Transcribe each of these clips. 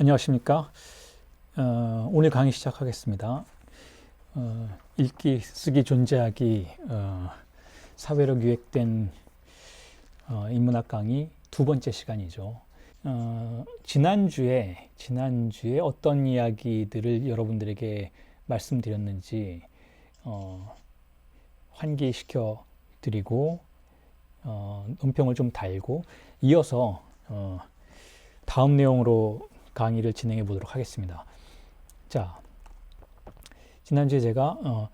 안녕하십니까. 오늘 강의 시작하겠습니다. 읽기, 쓰기, 존재하기, 사회로 기획된 인문학 강의 두 번째 시간이죠. 지난주에 어떤 이야기들을 여러분들에게 말씀드렸는지 환기시켜 드리고 논평을 좀 달고 이어서 다음 내용으로 강의를 진행해 보도록 하겠습니다. 자, 지난주에 제가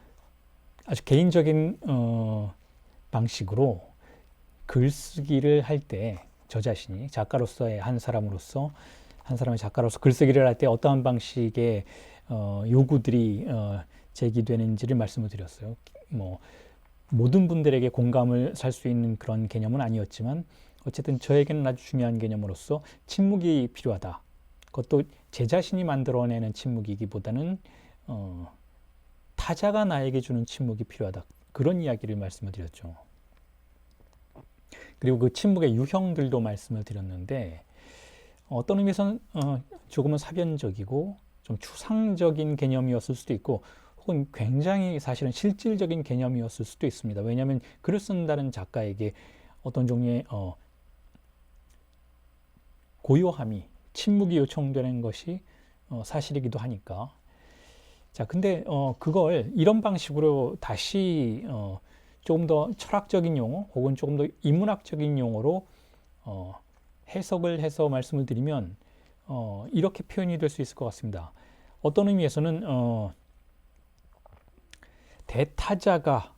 아주 개인적인 방식으로 글쓰기를 할 때 저 자신이 작가로서의 한 사람의 작가로서 글쓰기를 할 때 어떠한 방식의 요구들이 제기되는지를 말씀을 드렸어요. 모든 분들에게 공감을 살 수 있는 그런 개념은 아니었지만 어쨌든 저에게는 아주 중요한 개념으로서 침묵이 필요하다. 그것도 제 자신이 만들어내는 침묵이기보다는 타자가 나에게 주는 침묵이 필요하다. 그런 이야기를 말씀을 드렸죠. 그리고 그 침묵의 유형들도 말씀을 드렸는데 어떤 의미에서는 조금은 사변적이고 좀 추상적인 개념이었을 수도 있고 혹은 굉장히 사실은 실질적인 개념이었을 수도 있습니다. 왜냐하면 글을 쓴다는 작가에게 어떤 종류의 고요함이 침묵이 요청되는 것이 사실이기도 하니까. 자, 근데 그걸 이런 방식으로 다시 조금 더 철학적인 용어 혹은 조금 더 인문학적인 용어로 해석을 해서 말씀을 드리면 이렇게 표현이 될 수 있을 것 같습니다. 어떤 의미에서는 대타자가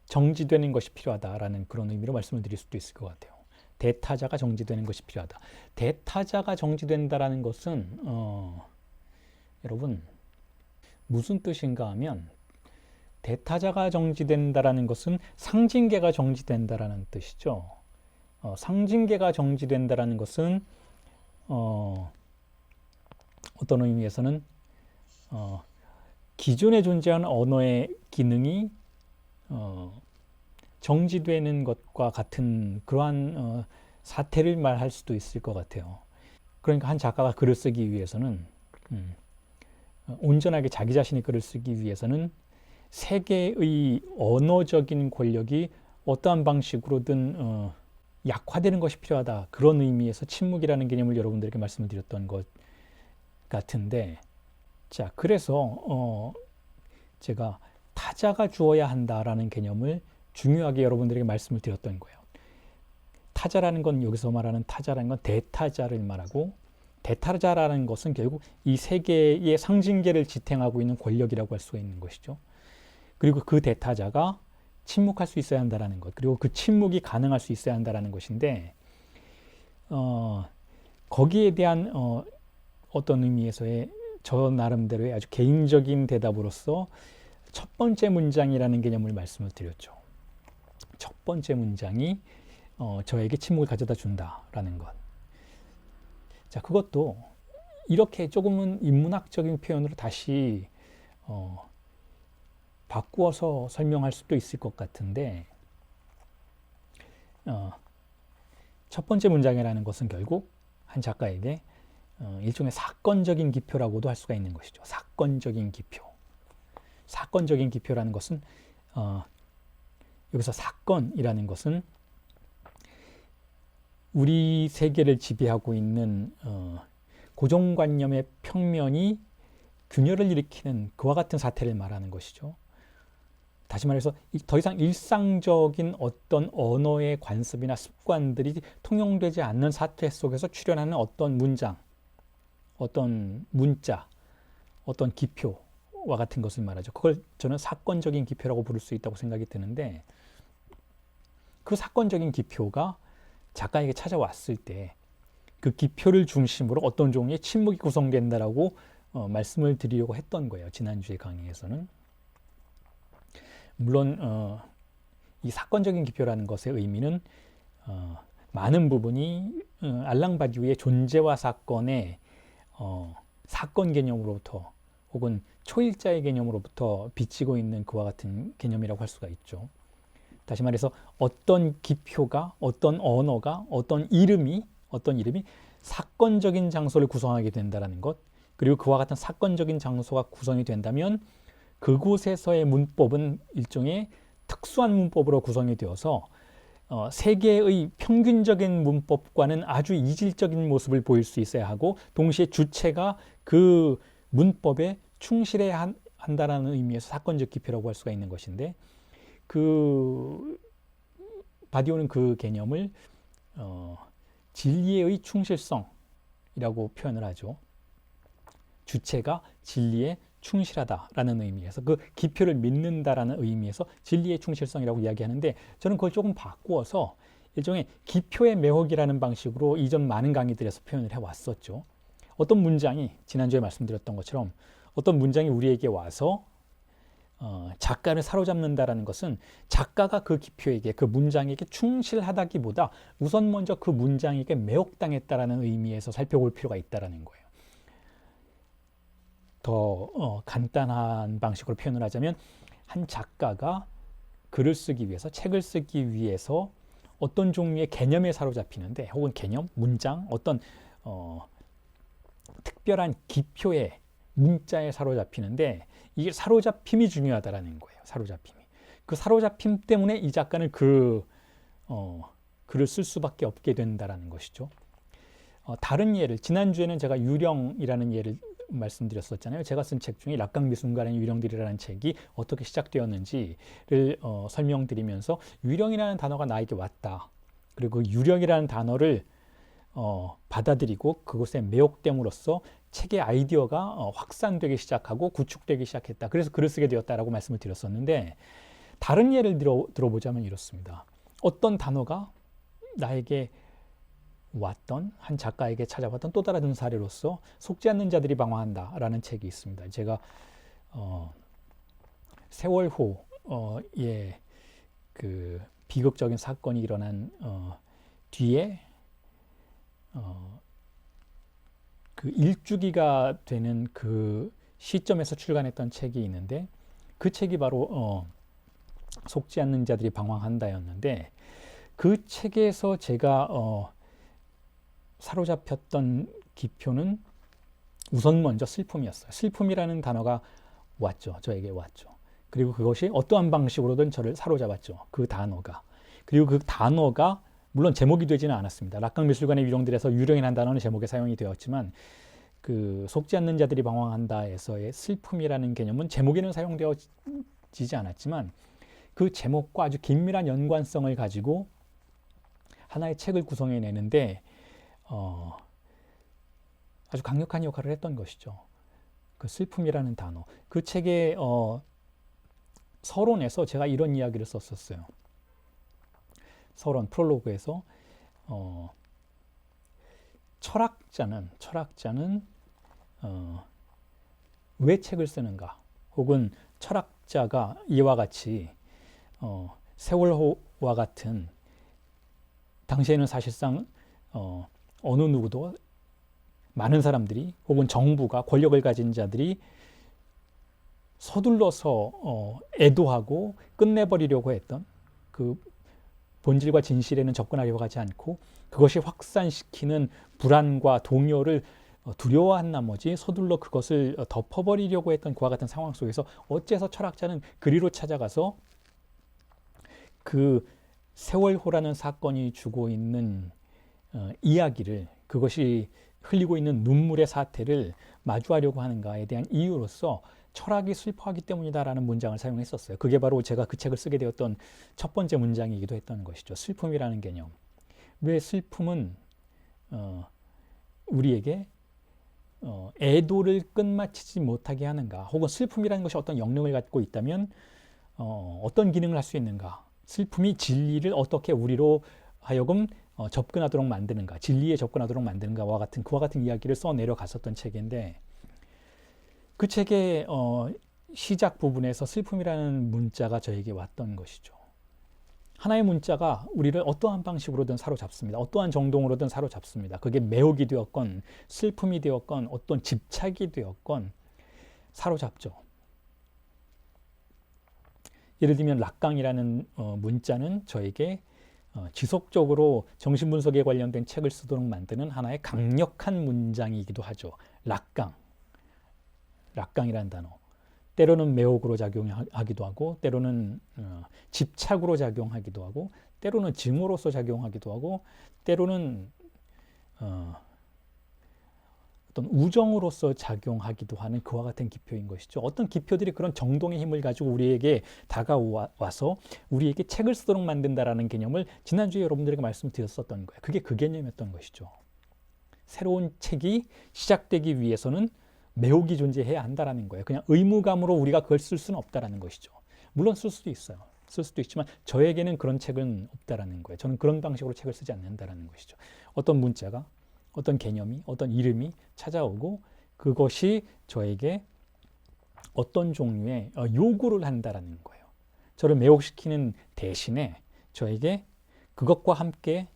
정지되는 것이 필요하다라는 그런 의미로 말씀을 드릴 수도 있을 것 같아요. 대타자가 정지되는 것이 필요하다. 대타자가 정지된다라는 것은 여러분 무슨 뜻인가 하면 대타자가 정지된다라는 것은 상징계가 정지된다라는 뜻이죠. 상징계가 정지된다라는 것은 어떤 의미에서는 기존에 존재한 언어의 기능이 정지되는 것과 같은 그러한 사태를 말할 수도 있을 것 같아요. 그러니까 한 작가가 글을 쓰기 위해서는 온전하게 자기 자신의 글을 쓰기 위해서는 세계의 언어적인 권력이 어떠한 방식으로든 약화되는 것이 필요하다. 그런 의미에서 침묵이라는 개념을 여러분들에게 말씀을 드렸던 것 같은데, 자, 그래서 제가 타자가 주어야 한다라는 개념을 중요하게 여러분들에게 말씀을 드렸던 거예요. 타자라는 건 여기서 말하는 타자라는 건 대타자를 말하고 대타자라는 것은 결국 이 세계의 상징계를 지탱하고 있는 권력이라고 할 수가 있는 것이죠. 그리고 그 대타자가 침묵할 수 있어야 한다는 것, 그리고 그 침묵이 가능할 수 있어야 한다는 것인데 거기에 대한 어떤 의미에서의 저 나름대로의 아주 개인적인 대답으로서 첫 번째 문장이라는 개념을 말씀을 드렸죠. 첫 번째 문장이 저에게 침묵을 가져다 준다라는 것. 자, 그것도 이렇게 조금은 인문학적인 표현으로 다시 바꾸어서 설명할 수도 있을 것 같은데 첫 번째 문장이라는 것은 결국 한 작가에게 일종의 사건적인 기표라고도 할 수가 있는 것이죠. 사건적인 기표. 사건적인 기표라는 것은 여기서 사건이라는 것은 우리 세계를 지배하고 있는 고정관념의 평면이 균열을 일으키는 그와 같은 사태를 말하는 것이죠. 다시 말해서 더 이상 일상적인 어떤 언어의 관습이나 습관들이 통용되지 않는 사태 속에서 출현하는 어떤 문장, 어떤 문자, 어떤 기표와 같은 것을 말하죠. 그걸 저는 사건적인 기표라고 부를 수 있다고 생각이 드는데 그 사건적인 기표가 작가에게 찾아왔을 때 그 기표를 중심으로 어떤 종류의 침묵이 구성된다라고 말씀을 드리려고 했던 거예요. 지난주의 강의에서는. 물론 이 사건적인 기표라는 것의 의미는 많은 부분이 알랑 바디우의 존재와 사건의 사건 개념으로부터 혹은 초일자의 개념으로부터 비치고 있는 그와 같은 개념이라고 할 수가 있죠. 다시 말해서 어떤 기표가, 어떤 언어가, 어떤 이름이 사건적인 장소를 구성하게 된다는 것, 그리고 그와 같은 사건적인 장소가 구성이 된다면 그곳에서의 문법은 일종의 특수한 문법으로 구성이 되어서 세계의 평균적인 문법과는 아주 이질적인 모습을 보일 수 있어야 하고, 동시에 주체가 그 문법에 충실해야 한다는 의미에서 사건적 기표라고 할 수가 있는 것인데, 바디오는 그 개념을 진리의 충실성이라고 표현을 하죠. 주체가 진리에 충실하다라는 의미에서, 그 기표를 믿는다라는 의미에서 진리의 충실성이라고 이야기하는데, 저는 그걸 조금 바꾸어서 일종의 기표의 매혹이라는 방식으로 이전 많은 강의들에서 표현을 해왔었죠. 어떤 문장이, 지난주에 말씀드렸던 것처럼 어떤 문장이 우리에게 와서 작가를 사로잡는다라는 것은 작가가 그 기표에게, 그 문장에게 충실하다기보다 우선 먼저 그 문장에게 매혹당했다라는 의미에서 살펴볼 필요가 있다라는 거예요. 더 간단한 방식으로 표현을 하자면, 한 작가가 글을 쓰기 위해서, 책을 쓰기 위해서 어떤 종류의 개념에 사로잡히는데, 혹은 개념, 문장, 어떤 특별한 기표의 문자에 사로잡히는데, 이게 사로잡힘이 중요하다라는 거예요. 사로잡힘이. 그 사로잡힘 때문에 이 작가는 글을 쓸 수밖에 없게 된다라는 것이죠. 다른 예를, 지난주에는 제가 유령이라는 예를 말씀드렸었잖아요. 제가 쓴 책 중에 락강미순간의 유령들이라는 책이 어떻게 시작되었는지를 설명드리면서, 유령이라는 단어가 나에게 왔다. 그리고 그 유령이라는 단어를 받아들이고 그것에 매혹됨으로써 책의 아이디어가 확산되기 시작하고 구축되기 시작했다. 그래서 글을 쓰게 되었다라고 말씀을 드렸었는데, 다른 예를 들어보자면 이렇습니다. 어떤 단어가 나에게 왔던, 한 작가에게 찾아왔던 또 다른 사례로서 속지 않는 자들이 방황한다라는 책이 있습니다. 제가 세월호의 그 비극적인 사건이 일어난 뒤에 그 일주기가 되는 그 시점에서 출간했던 책이 있는데, 그 책이 바로 속지 않는 자들이 방황한다였는데, 그 책에서 제가 사로잡혔던 기표는 우선 먼저 슬픔이었어요. 슬픔이라는 단어가 왔죠. 저에게 왔죠. 그리고 그것이 어떠한 방식으로든 저를 사로잡았죠. 그 단어가. 그리고 그 단어가 물론 제목이 되지는 않았습니다. 락강미술관의 유령들에서 유령이라는 단어는 제목에 사용이 되었지만, 그 속지 않는 자들이 방황한다에서의 슬픔이라는 개념은 제목에는 사용되어지지 않았지만, 그 제목과 아주 긴밀한 연관성을 가지고 하나의 책을 구성해내는데 아주 강력한 역할을 했던 것이죠. 그 슬픔이라는 단어. 그 책의 서론에서 제가 이런 이야기를 썼었어요. 서론, 프롤로그에서 철학자는 왜 책을 쓰는가, 혹은 철학자가 이와 같이 세월호와 같은, 당시에는 사실상 어느 누구도, 많은 사람들이 혹은 정부가, 권력을 가진 자들이 서둘러서 애도하고 끝내버리려고 했던, 그 본질과 진실에는 접근하려고 하지 않고 그것이 확산시키는 불안과 동요를 두려워한 나머지 서둘러 그것을 덮어버리려고 했던 그와 같은 상황 속에서, 어째서 철학자는 그리로 찾아가서 그 세월호라는 사건이 주고 있는 이야기를, 그것이 흘리고 있는 눈물의 사태를 마주하려고 하는가에 대한 이유로서 철학이 슬퍼하기 때문이다라는 문장을 사용했었어요. 그게 바로 제가 그 책을 쓰게 되었던 첫 번째 문장이기도 했던 것이죠. 슬픔이라는 개념. 왜 슬픔은 우리에게 애도를 끝마치지 못하게 하는가, 혹은 슬픔이라는 것이 어떤 영역을 갖고 있다면 어떤 기능을 할 수 있는가, 슬픔이 진리를 어떻게 우리로 하여금 접근하도록 만드는가, 진리에 접근하도록 만드는가와 같은 그와 같은 이야기를 써 내려갔었던 책인데, 그 책의 시작 부분에서 슬픔이라는 문자가 저에게 왔던 것이죠. 하나의 문자가 우리를 어떠한 방식으로든 사로잡습니다. 어떠한 정동으로든 사로잡습니다. 그게 매혹이 되었건 슬픔이 되었건 어떤 집착이 되었건 사로잡죠. 예를 들면 락강이라는 문자는 저에게 지속적으로 정신분석에 관련된 책을 쓰도록 만드는 하나의 강력한 문장이기도 하죠. 락강이라는 단어. 때로는 매혹으로 작용하기도 하고, 때로는 집착으로 작용하기도 하고, 때로는 증오로서 작용하기도 하고, 때로는 어떤 우정으로서 작용하기도 하는 그와 같은 기표인 것이죠. 어떤 기표들이 그런 정동의 힘을 가지고 우리에게 다가와서 우리에게 책을 쓰도록 만든다라는 개념을 지난주에 여러분들에게 말씀드렸었던 거예요. 그게 그 개념이었던 것이죠. 새로운 책이 시작되기 위해서는 매혹이 존재해야 한다라는 거예요. 그냥 의무감으로 우리가 그걸 쓸 수는 없다라는 것이죠. 물론 쓸 수도 있어요. 쓸 수도 있지만 저에게는 그런 책은 없다라는 거예요. 저는 그런 방식으로 책을 쓰지 않는다라는 것이죠. 어떤 문자가, 어떤 개념이, 어떤 이름이 찾아오고 그것이 저에게 어떤 종류의 요구를 한다라는 거예요. 저를 매혹시키는 대신에 저에게 그것과 함께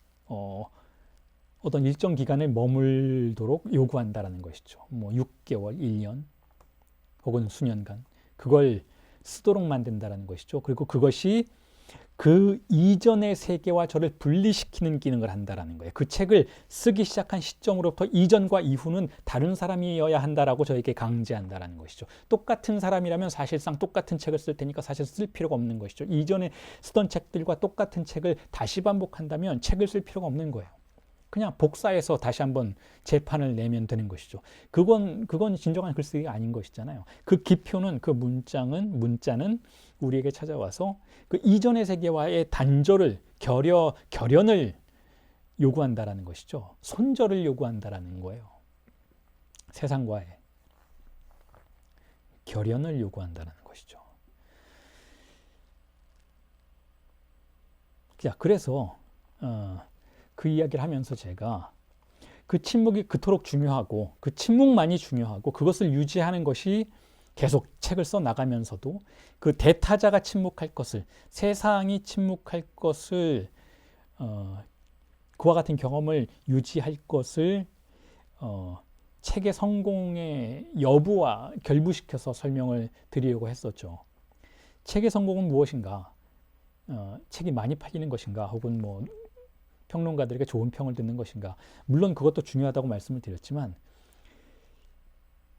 어떤 일정 기간을 머물도록 요구한다라는 것이죠. 뭐 6개월, 1년 혹은 수년간 그걸 쓰도록 만든다라는 것이죠. 그리고 그것이 그 이전의 세계와 저를 분리시키는 기능을 한다라는 거예요. 그 책을 쓰기 시작한 시점으로부터 이전과 이후는 다른 사람이어야 한다라고 저에게 강제한다라는 것이죠. 똑같은 사람이라면 사실상 똑같은 책을 쓸 테니까 사실 쓸 필요가 없는 것이죠. 이전에 쓰던 책들과 똑같은 책을 다시 반복한다면 책을 쓸 필요가 없는 거예요. 그냥 복사해서 다시 한번 재판을 내면 되는 것이죠. 그건 진정한 글쓰기가 아닌 것이잖아요. 그 기표는, 그 문자는 우리에게 찾아와서 그 이전의 세계와의 단절을, 결연을 요구한다라는 것이죠. 손절을 요구한다라는 거예요. 세상과의 결연을 요구한다라는 것이죠. 자, 그래서 그 이야기를 하면서 제가 그 침묵이 그토록 중요하고 그 침묵만이 중요하고 그것을 유지하는 것이 계속 책을 써 나가면서도 그 대타자가 침묵할 것을, 세상이 침묵할 것을, 그와 같은 경험을 유지할 것을 책의 성공의 여부와 결부시켜서 설명을 드리려고 했었죠. 책의 성공은 무엇인가? 책이 많이 팔리는 것인가? 혹은 뭐 평론가들에게 좋은 평을 듣는 것인가? 물론 그것도 중요하다고 말씀을 드렸지만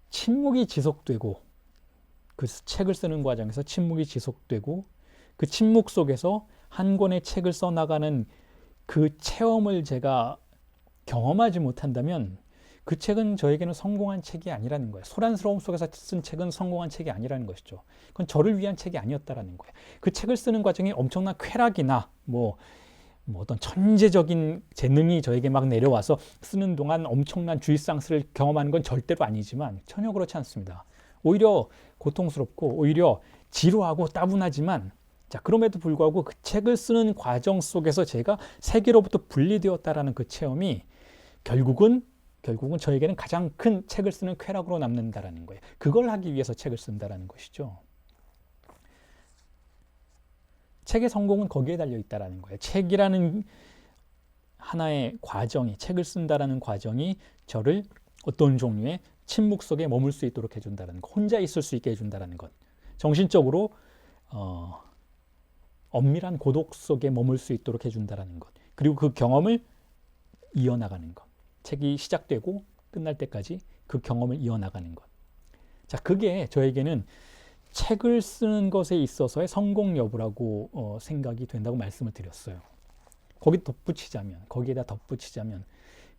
침묵이 지속되고 그 책을 쓰는 과정에서 침묵이 지속되고 그 침묵 속에서 한 권의 책을 써나가는 그 체험을 제가 경험하지 못한다면 그 책은 저에게는 성공한 책이 아니라는 거예요. 소란스러움 속에서 쓴 책은 성공한 책이 아니라는 것이죠. 그건 저를 위한 책이 아니었다라는 거예요. 그 책을 쓰는 과정에 엄청난 쾌락이나 뭐 어떤 천재적인 재능이 저에게 막 내려와서 쓰는 동안 엄청난 주의상스를 경험하는 건 절대로 아니지만 전혀 그렇지 않습니다. 오히려 고통스럽고 오히려 지루하고 따분하지만 자, 그럼에도 불구하고 그 책을 쓰는 과정 속에서 제가 세계로부터 분리되었다라는 그 체험이 결국은 저에게는 가장 큰 책을 쓰는 쾌락으로 남는다라는 거예요. 그걸 하기 위해서 책을 쓴다라는 것이죠. 책의 성공은 거기에 달려 있다라는 거예요. 책이라는 하나의 과정이, 책을 쓴다라는 과정이 저를 어떤 종류의 침묵 속에 머물 수 있도록 해준다는 것, 혼자 있을 수 있게 해준다는 것, 정신적으로 엄밀한 고독 속에 머물 수 있도록 해준다는 것, 그리고 그 경험을 이어나가는 것, 책이 시작되고 끝날 때까지 그 경험을 이어나가는 것. 자, 그게 저에게는 책을 쓰는 것에 있어서의 성공 여부라고 생각이 된다고 말씀을 드렸어요. 거기에다 덧붙이자면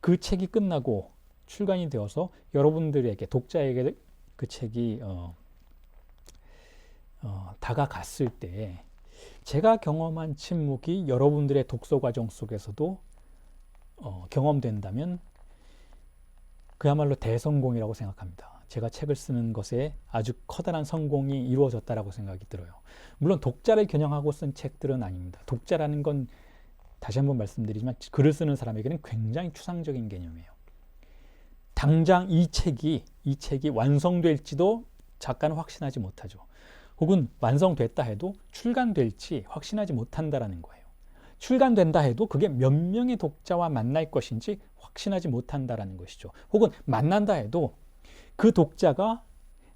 그 책이 끝나고 출간이 되어서 여러분들에게, 독자에게 그 책이 다가갔을 때 제가 경험한 침묵이 여러분들의 독서 과정 속에서도 경험된다면 그야말로 대성공이라고 생각합니다. 제가 책을 쓰는 것에 아주 커다란 성공이 이루어졌다라고 생각이 들어요. 물론 독자를 겨냥하고 쓴 책들은 아닙니다. 독자라는 건 다시 한번 말씀드리지만 글을 쓰는 사람에게는 굉장히 추상적인 개념이에요. 당장 이 책이 완성될지도 작가는 확신하지 못하죠. 혹은 완성됐다 해도 출간될지 확신하지 못한다라는 거예요. 출간된다 해도 그게 몇 명의 독자와 만날 것인지 확신하지 못한다라는 것이죠. 혹은 만난다 해도 그 독자가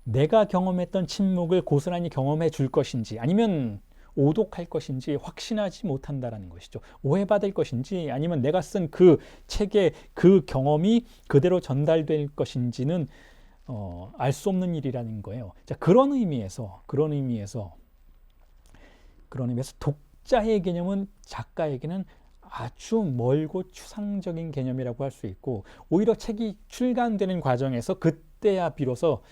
내가 경험했던 침묵을 고스란히 경험해 줄 것인지, 아니면 오독할 것인지 확신하지 못한다라는 것이죠. 오해받을 것인지 아니면 내가 쓴 그 책의 그 경험이 그대로 전달될 것인지는 알 수 없는 일이라는 거예요. 자, 그런 의미에서 독자의 개념은 작가에게는 아주 멀고 추상적인 개념이라고 할 수 있고, 오히려 책이 출간되는 과정에서 그때야 비로소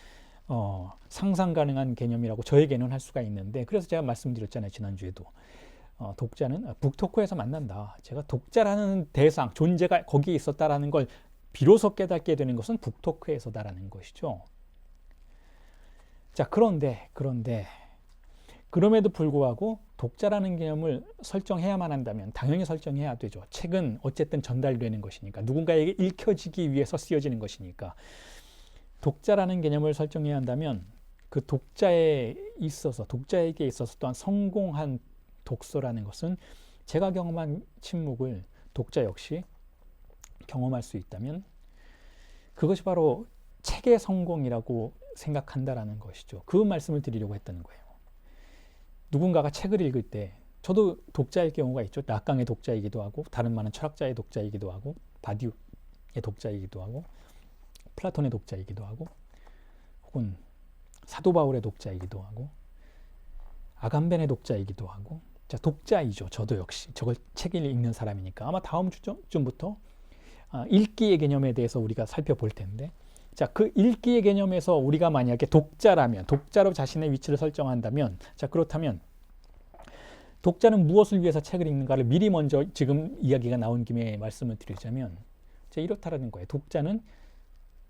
상상 가능한 개념이라고 저에게는 할 수가 있는데, 그래서 제가 말씀드렸잖아요, 지난주에도. 독자는 북토크에서 만난다. 제가 독자라는 대상, 존재가 거기에 있었다라는 걸 비로소 깨닫게 되는 것은 북토크에서다라는 것이죠. 자, 그럼에도 불구하고 독자라는 개념을 설정해야만 한다면 당연히 설정해야 되죠. 책은 어쨌든 전달되는 것이니까, 누군가에게 읽혀지기 위해서 쓰여지는 것이니까. 독자라는 개념을 설정해야 한다면 그 독자에게 있어서 또한 성공한 독서라는 것은 제가 경험한 침묵을 독자 역시 경험할 수 있다면 그것이 바로 책의 성공이라고 생각한다라는 것이죠. 그 말씀을 드리려고 했던 거예요. 누군가가 책을 읽을 때, 저도 독자일 경우가 있죠. 락강의 독자이기도 하고, 다른 많은 철학자의 독자이기도 하고, 바디우의 독자이기도 하고, 플라톤의 독자이기도 하고, 혹은 사도 바울의 독자이기도 하고, 아감벤의 독자이기도 하고. 자, 독자이죠. 저도 역시 저걸 책을 읽는 사람이니까. 아마 다음 주쯤부터 읽기의 개념에 대해서 우리가 살펴볼 텐데, 자, 그 읽기의 개념에서 우리가 만약에 독자라면, 독자로 자신의 위치를 설정한다면, 자, 그렇다면 독자는 무엇을 위해서 책을 읽는가를 미리 먼저 지금 이야기가 나온 김에 말씀을 드리자면, 자, 이렇다라는 거예요. 독자는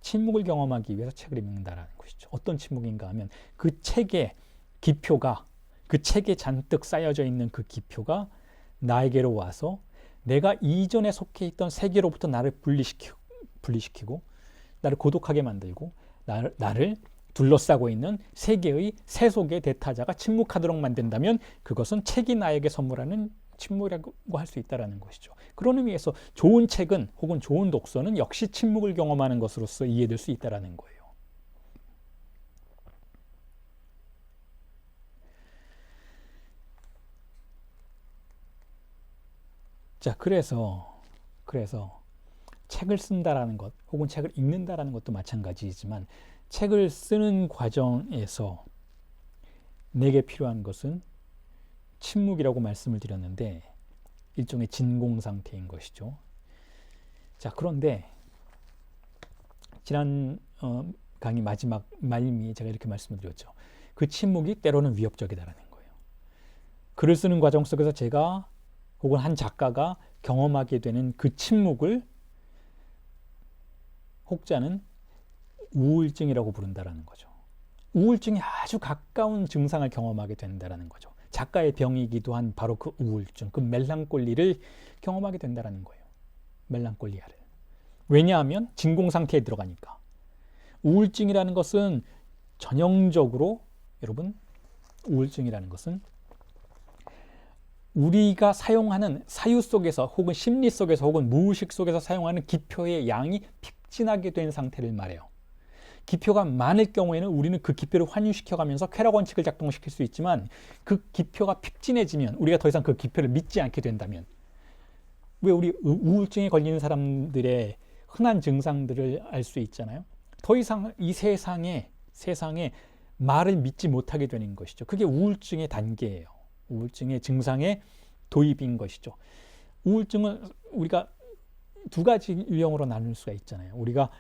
침묵을 경험하기 위해서 책을 읽는다라는 것이죠. 어떤 침묵인가 하면 그 책의 기표가, 그 책에 잔뜩 쌓여져 있는 그 기표가 나에게로 와서 내가 이전에 속해 있던 세계로부터 나를 분리시키고 나를 고독하게 만들고 나를 둘러싸고 있는 세계의 세속의 대타자가 침묵하도록 만든다면 그것은 책이 나에게 선물하는 침묵이라고 할 수 있다는 것이죠. 그런 의미에서 좋은 책은, 혹은 좋은 독서는 역시 침묵을 경험하는 것으로서 이해될 수 있다는 거예요. 자, 그래서 책을 쓴다라는 것, 혹은 책을 읽는다라는 것도 마찬가지이지만, 책을 쓰는 과정에서 내게 필요한 것은 침묵이라고 말씀을 드렸는데, 일종의 진공 상태인 것이죠. 자, 그런데 지난 강의 마지막 말미에 제가 이렇게 말씀을 드렸죠. 그 침묵이 때로는 위협적이다라는 거예요. 글을 쓰는 과정 속에서 제가, 혹은 한 작가가 경험하게 되는 그 침묵을 혹자는 우울증이라고 부른다라는 거죠. 우울증이 아주 가까운 증상을 경험하게 된다라는 거죠. 작가의 병이기도 한 바로 그 우울증, 그 멜랑콜리를 경험하게 된다라는 거예요. 멜랑콜리아를. 왜냐하면 진공 상태에 들어가니까. 우울증이라는 것은 전형적으로, 여러분, 우울증이라는 것은 우리가 사용하는 사유 속에서, 혹은 심리 속에서, 혹은 무의식 속에서 사용하는 기표의 양이 픽진하게 된 상태를 말해요. 기표가 많을 경우에는 우리는 그 기표를 환유시켜가면서 쾌락 원칙을 작동시킬 수 있지만, 그 기표가 픽진해지면, 우리가 더 이상 그 기표를 믿지 않게 된다면, 왜 우리 우울증에 걸리는 사람들의 흔한 증상들을 알 수 있잖아요. 더 이상 이 세상에 말을 믿지 못하게 되는 것이죠. 그게 우울증의 단계예요. 우울증의 증상의 도입인 것이죠. 우울증은 우리가 두 가지 유형으로 나눌 수가 있잖아요. 우리가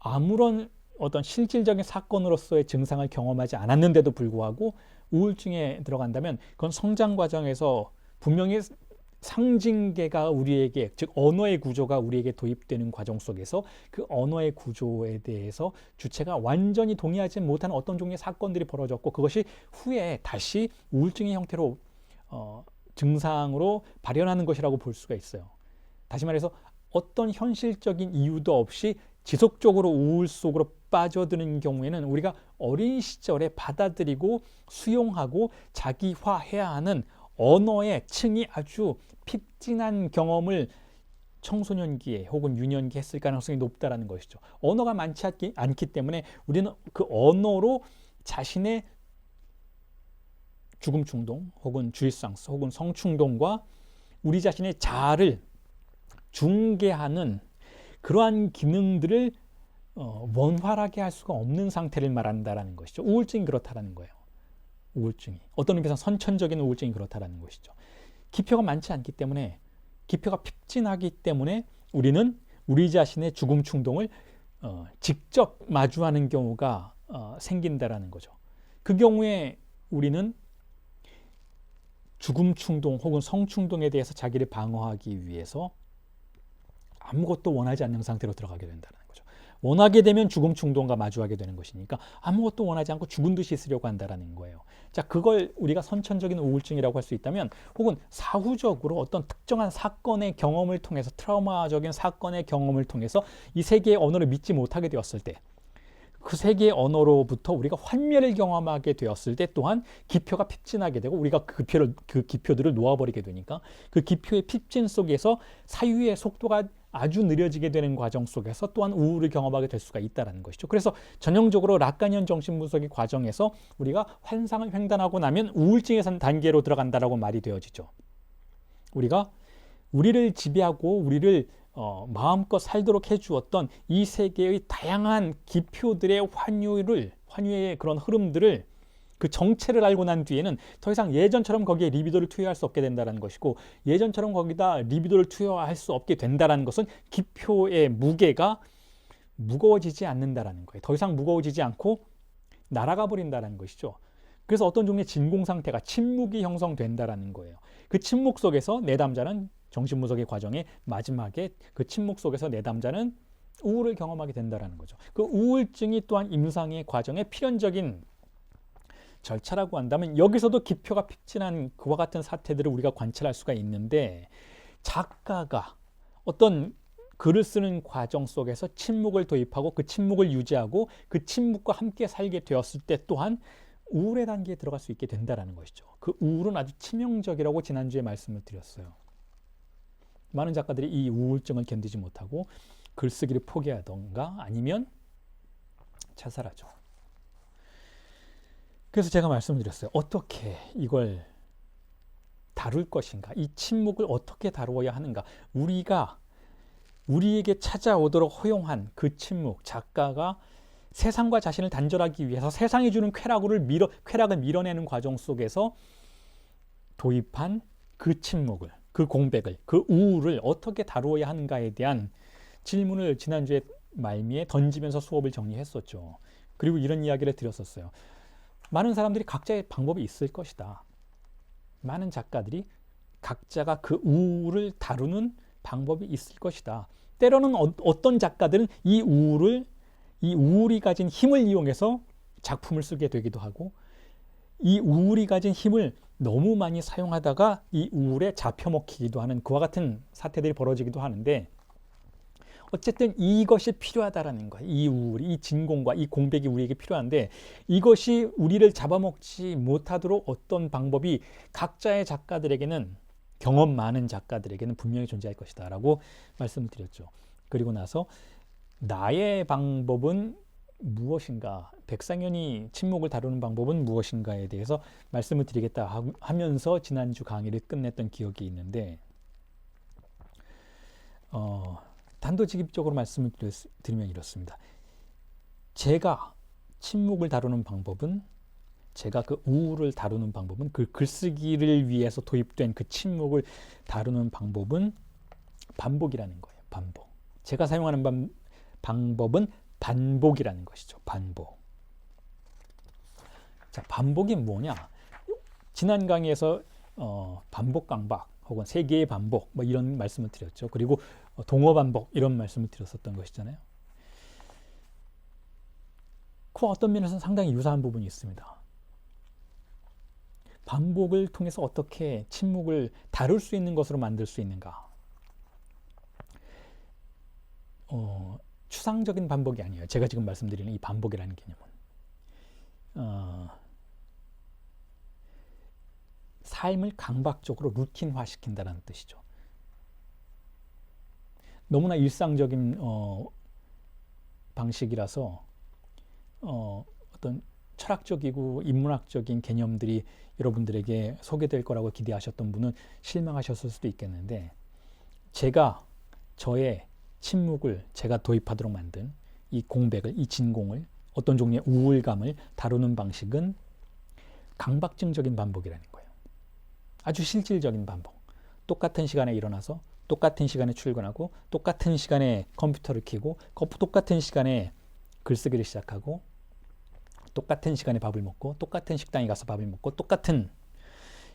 아무런 어떤 실질적인 사건으로서의 증상을 경험하지 않았는데도 불구하고 우울증에 들어간다면, 그건 성장 과정에서 분명히 상징계가 우리에게, 즉 언어의 구조가 우리에게 도입되는 과정 속에서 그 언어의 구조에 대해서 주체가 완전히 동의하지 못하는 어떤 종류의 사건들이 벌어졌고, 그것이 후에 다시 우울증의 형태로 증상으로 발현하는 것이라고 볼 수가 있어요. 다시 말해서 어떤 현실적인 이유도 없이 지속적으로 우울 속으로 빠져드는 경우에는 우리가 어린 시절에 받아들이고 수용하고 자기화해야 하는 언어의 층이 아주 핍진한 경험을 청소년기에 혹은 유년기에 했을 가능성이 높다는 것이죠. 언어가 많지 않기 때문에 우리는 그 언어로 자신의 죽음 충동 혹은 주입상스 혹은 성충동과 우리 자신의 자아를 중개하는 그러한 기능들을 원활하게 할 수가 없는 상태를 말한다라는 것이죠. 우울증이 그렇다라는 거예요. 우울증이 어떤 의미에서 선천적인 우울증이 그렇다라는 것이죠. 기표가 많지 않기 때문에, 기표가 핍진하기 때문에 우리는 우리 자신의 죽음 충동을 직접 마주하는 경우가 생긴다라는 거죠. 그 경우에 우리는 죽음 충동 혹은 성충동에 대해서 자기를 방어하기 위해서 아무것도 원하지 않는 상태로 들어가게 된다는 거죠. 원하게 되면 죽음 충동과 마주하게 되는 것이니까 아무것도 원하지 않고 죽은 듯이 있으려고 한다는 거예요. 자, 그걸 우리가 선천적인 우울증이라고 할 수 있다면, 혹은 사후적으로 어떤 특정한 사건의 경험을 통해서, 트라우마적인 사건의 경험을 통해서 이 세계의 언어를 믿지 못하게 되었을 때, 그 세계의 언어로부터 우리가 환멸을 경험하게 되었을 때 또한 기표가 핍진하게 되고, 우리가 그 기표들을 놓아버리게 되니까 그 기표의 핍진 속에서 사유의 속도가 아주 느려지게 되는 과정 속에서 또한 우울을 경험하게 될 수가 있다는 것이죠. 그래서 전형적으로 라카니안 정신분석의 과정에서 우리가 환상을 횡단하고 나면 우울증의 단계로 들어간다라고 말이 되어지죠. 우리가 우리를 지배하고 우리를 마음껏 살도록 해주었던 이 세계의 다양한 기표들의 환유의 그런 흐름들을, 그 정체를 알고 난 뒤에는 더 이상 예전처럼 거기에 리비도를 투여할 수 없게 된다는 것이고, 예전처럼 거기다 리비도를 투여할 수 없게 된다는 것은 기표의 무게가 무거워지지 않는다라는 거예요. 더 이상 무거워지지 않고 날아가 버린다는 것이죠. 그래서 어떤 종류의 진공 상태가, 침묵이 형성된다라는 거예요. 그 침묵 속에서 내담자는, 정신분석의 과정의 마지막에 그 침묵 속에서 내담자는 우울을 경험하게 된다는 거죠. 그 우울증이 또한 임상의 과정의 필연적인 절차라고 한다면, 여기서도 기표가 핍진한 그와 같은 사태들을 우리가 관찰할 수가 있는데, 작가가 어떤 글을 쓰는 과정 속에서 침묵을 도입하고 그 침묵을 유지하고 그 침묵과 함께 살게 되었을 때 또한 우울의 단계에 들어갈 수 있게 된다는 것이죠. 그 우울은 아주 치명적이라고 지난주에 말씀을 드렸어요. 많은 작가들이 이 우울증을 견디지 못하고 글쓰기를 포기하던가 아니면 자살하죠. 그래서 제가 말씀을 드렸어요. 어떻게 이걸 다룰 것인가? 이 침묵을 어떻게 다루어야 하는가? 우리에게 찾아오도록 허용한 그 침묵, 작가가 세상과 자신을 단절하기 위해서 세상이 주는 쾌락을 밀어내는 과정 속에서 도입한 그 침묵을, 그 공백을, 그 우울을 어떻게 다루어야 하는가에 대한 질문을 지난주에 말미에 던지면서 수업을 정리했었죠. 그리고 이런 이야기를 드렸었어요. 많은 사람들이 각자의 방법이 있을 것이다. 많은 작가들이 각자가 그 우울을 다루는 방법이 있을 것이다. 때로는 어떤 작가들은 이 우울이 가진 힘을 이용해서 작품을 쓰게 되기도 하고, 이 우울이 가진 힘을 너무 많이 사용하다가 이 우울에 잡혀먹히기도 하는 그와 같은 사태들이 벌어지기도 하는데, 어쨌든 이것이 필요하다라는 거예요. 이 우울이, 이 진공과 이 공백이 우리에게 필요한데, 이것이 우리를 잡아먹지 못하도록 어떤 방법이 각자의 작가들에게는, 경험 많은 작가들에게는 분명히 존재할 것이다 라고 말씀을 드렸죠. 그리고 나서 나의 방법은 무엇인가, 백상현이 침묵을 다루는 방법은 무엇인가에 대해서 말씀을 드리겠다 하면서 지난주 강의를 끝냈던 기억이 있는데, 단도직입적으로 말씀을 드리면 이렇습니다. 제가 침묵을 다루는 방법은, 제가 그 우울을 다루는 방법은, 그 글쓰기를 위해서 도입된 그 침묵을 다루는 방법은 반복이라는 거예요. 반복. 제가 사용하는 방법은 반복이라는 것이죠. 반복. 자, 반복이 뭐냐? 지난 강의에서 반복 강박 혹은 세계의 반복 뭐 이런 말씀을 드렸죠. 그리고 동어 반복 이런 말씀을 드렸었던 것이잖아요. 그 어떤 면에서는 상당히 유사한 부분이 있습니다. 반복을 통해서 어떻게 침묵을 다룰 수 있는 것으로 만들 수 있는가? 추상적인 반복이 아니에요. 제가 지금 말씀드리는 이 반복이라는 개념은 삶을 강박적으로 루틴화 시킨다는 뜻이죠. 너무나 일상적인 방식이라서 어떤 철학적이고 인문학적인 개념들이 여러분들에게 소개될 거라고 기대하셨던 분은 실망하셨을 수도 있겠는데, 제가 저의 침묵을 제가 도입하도록 만든 이 공백을, 이 진공을, 어떤 종류의 우울감을 다루는 방식은 강박증적인 반복이라는 거예요. 아주 실질적인 반복. 똑같은 시간에 일어나서 똑같은 시간에 출근하고 똑같은 시간에 컴퓨터를 켜고 똑같은 시간에 글쓰기를 시작하고 똑같은 시간에 밥을 먹고 똑같은 식당에 가서 밥을 먹고 똑같은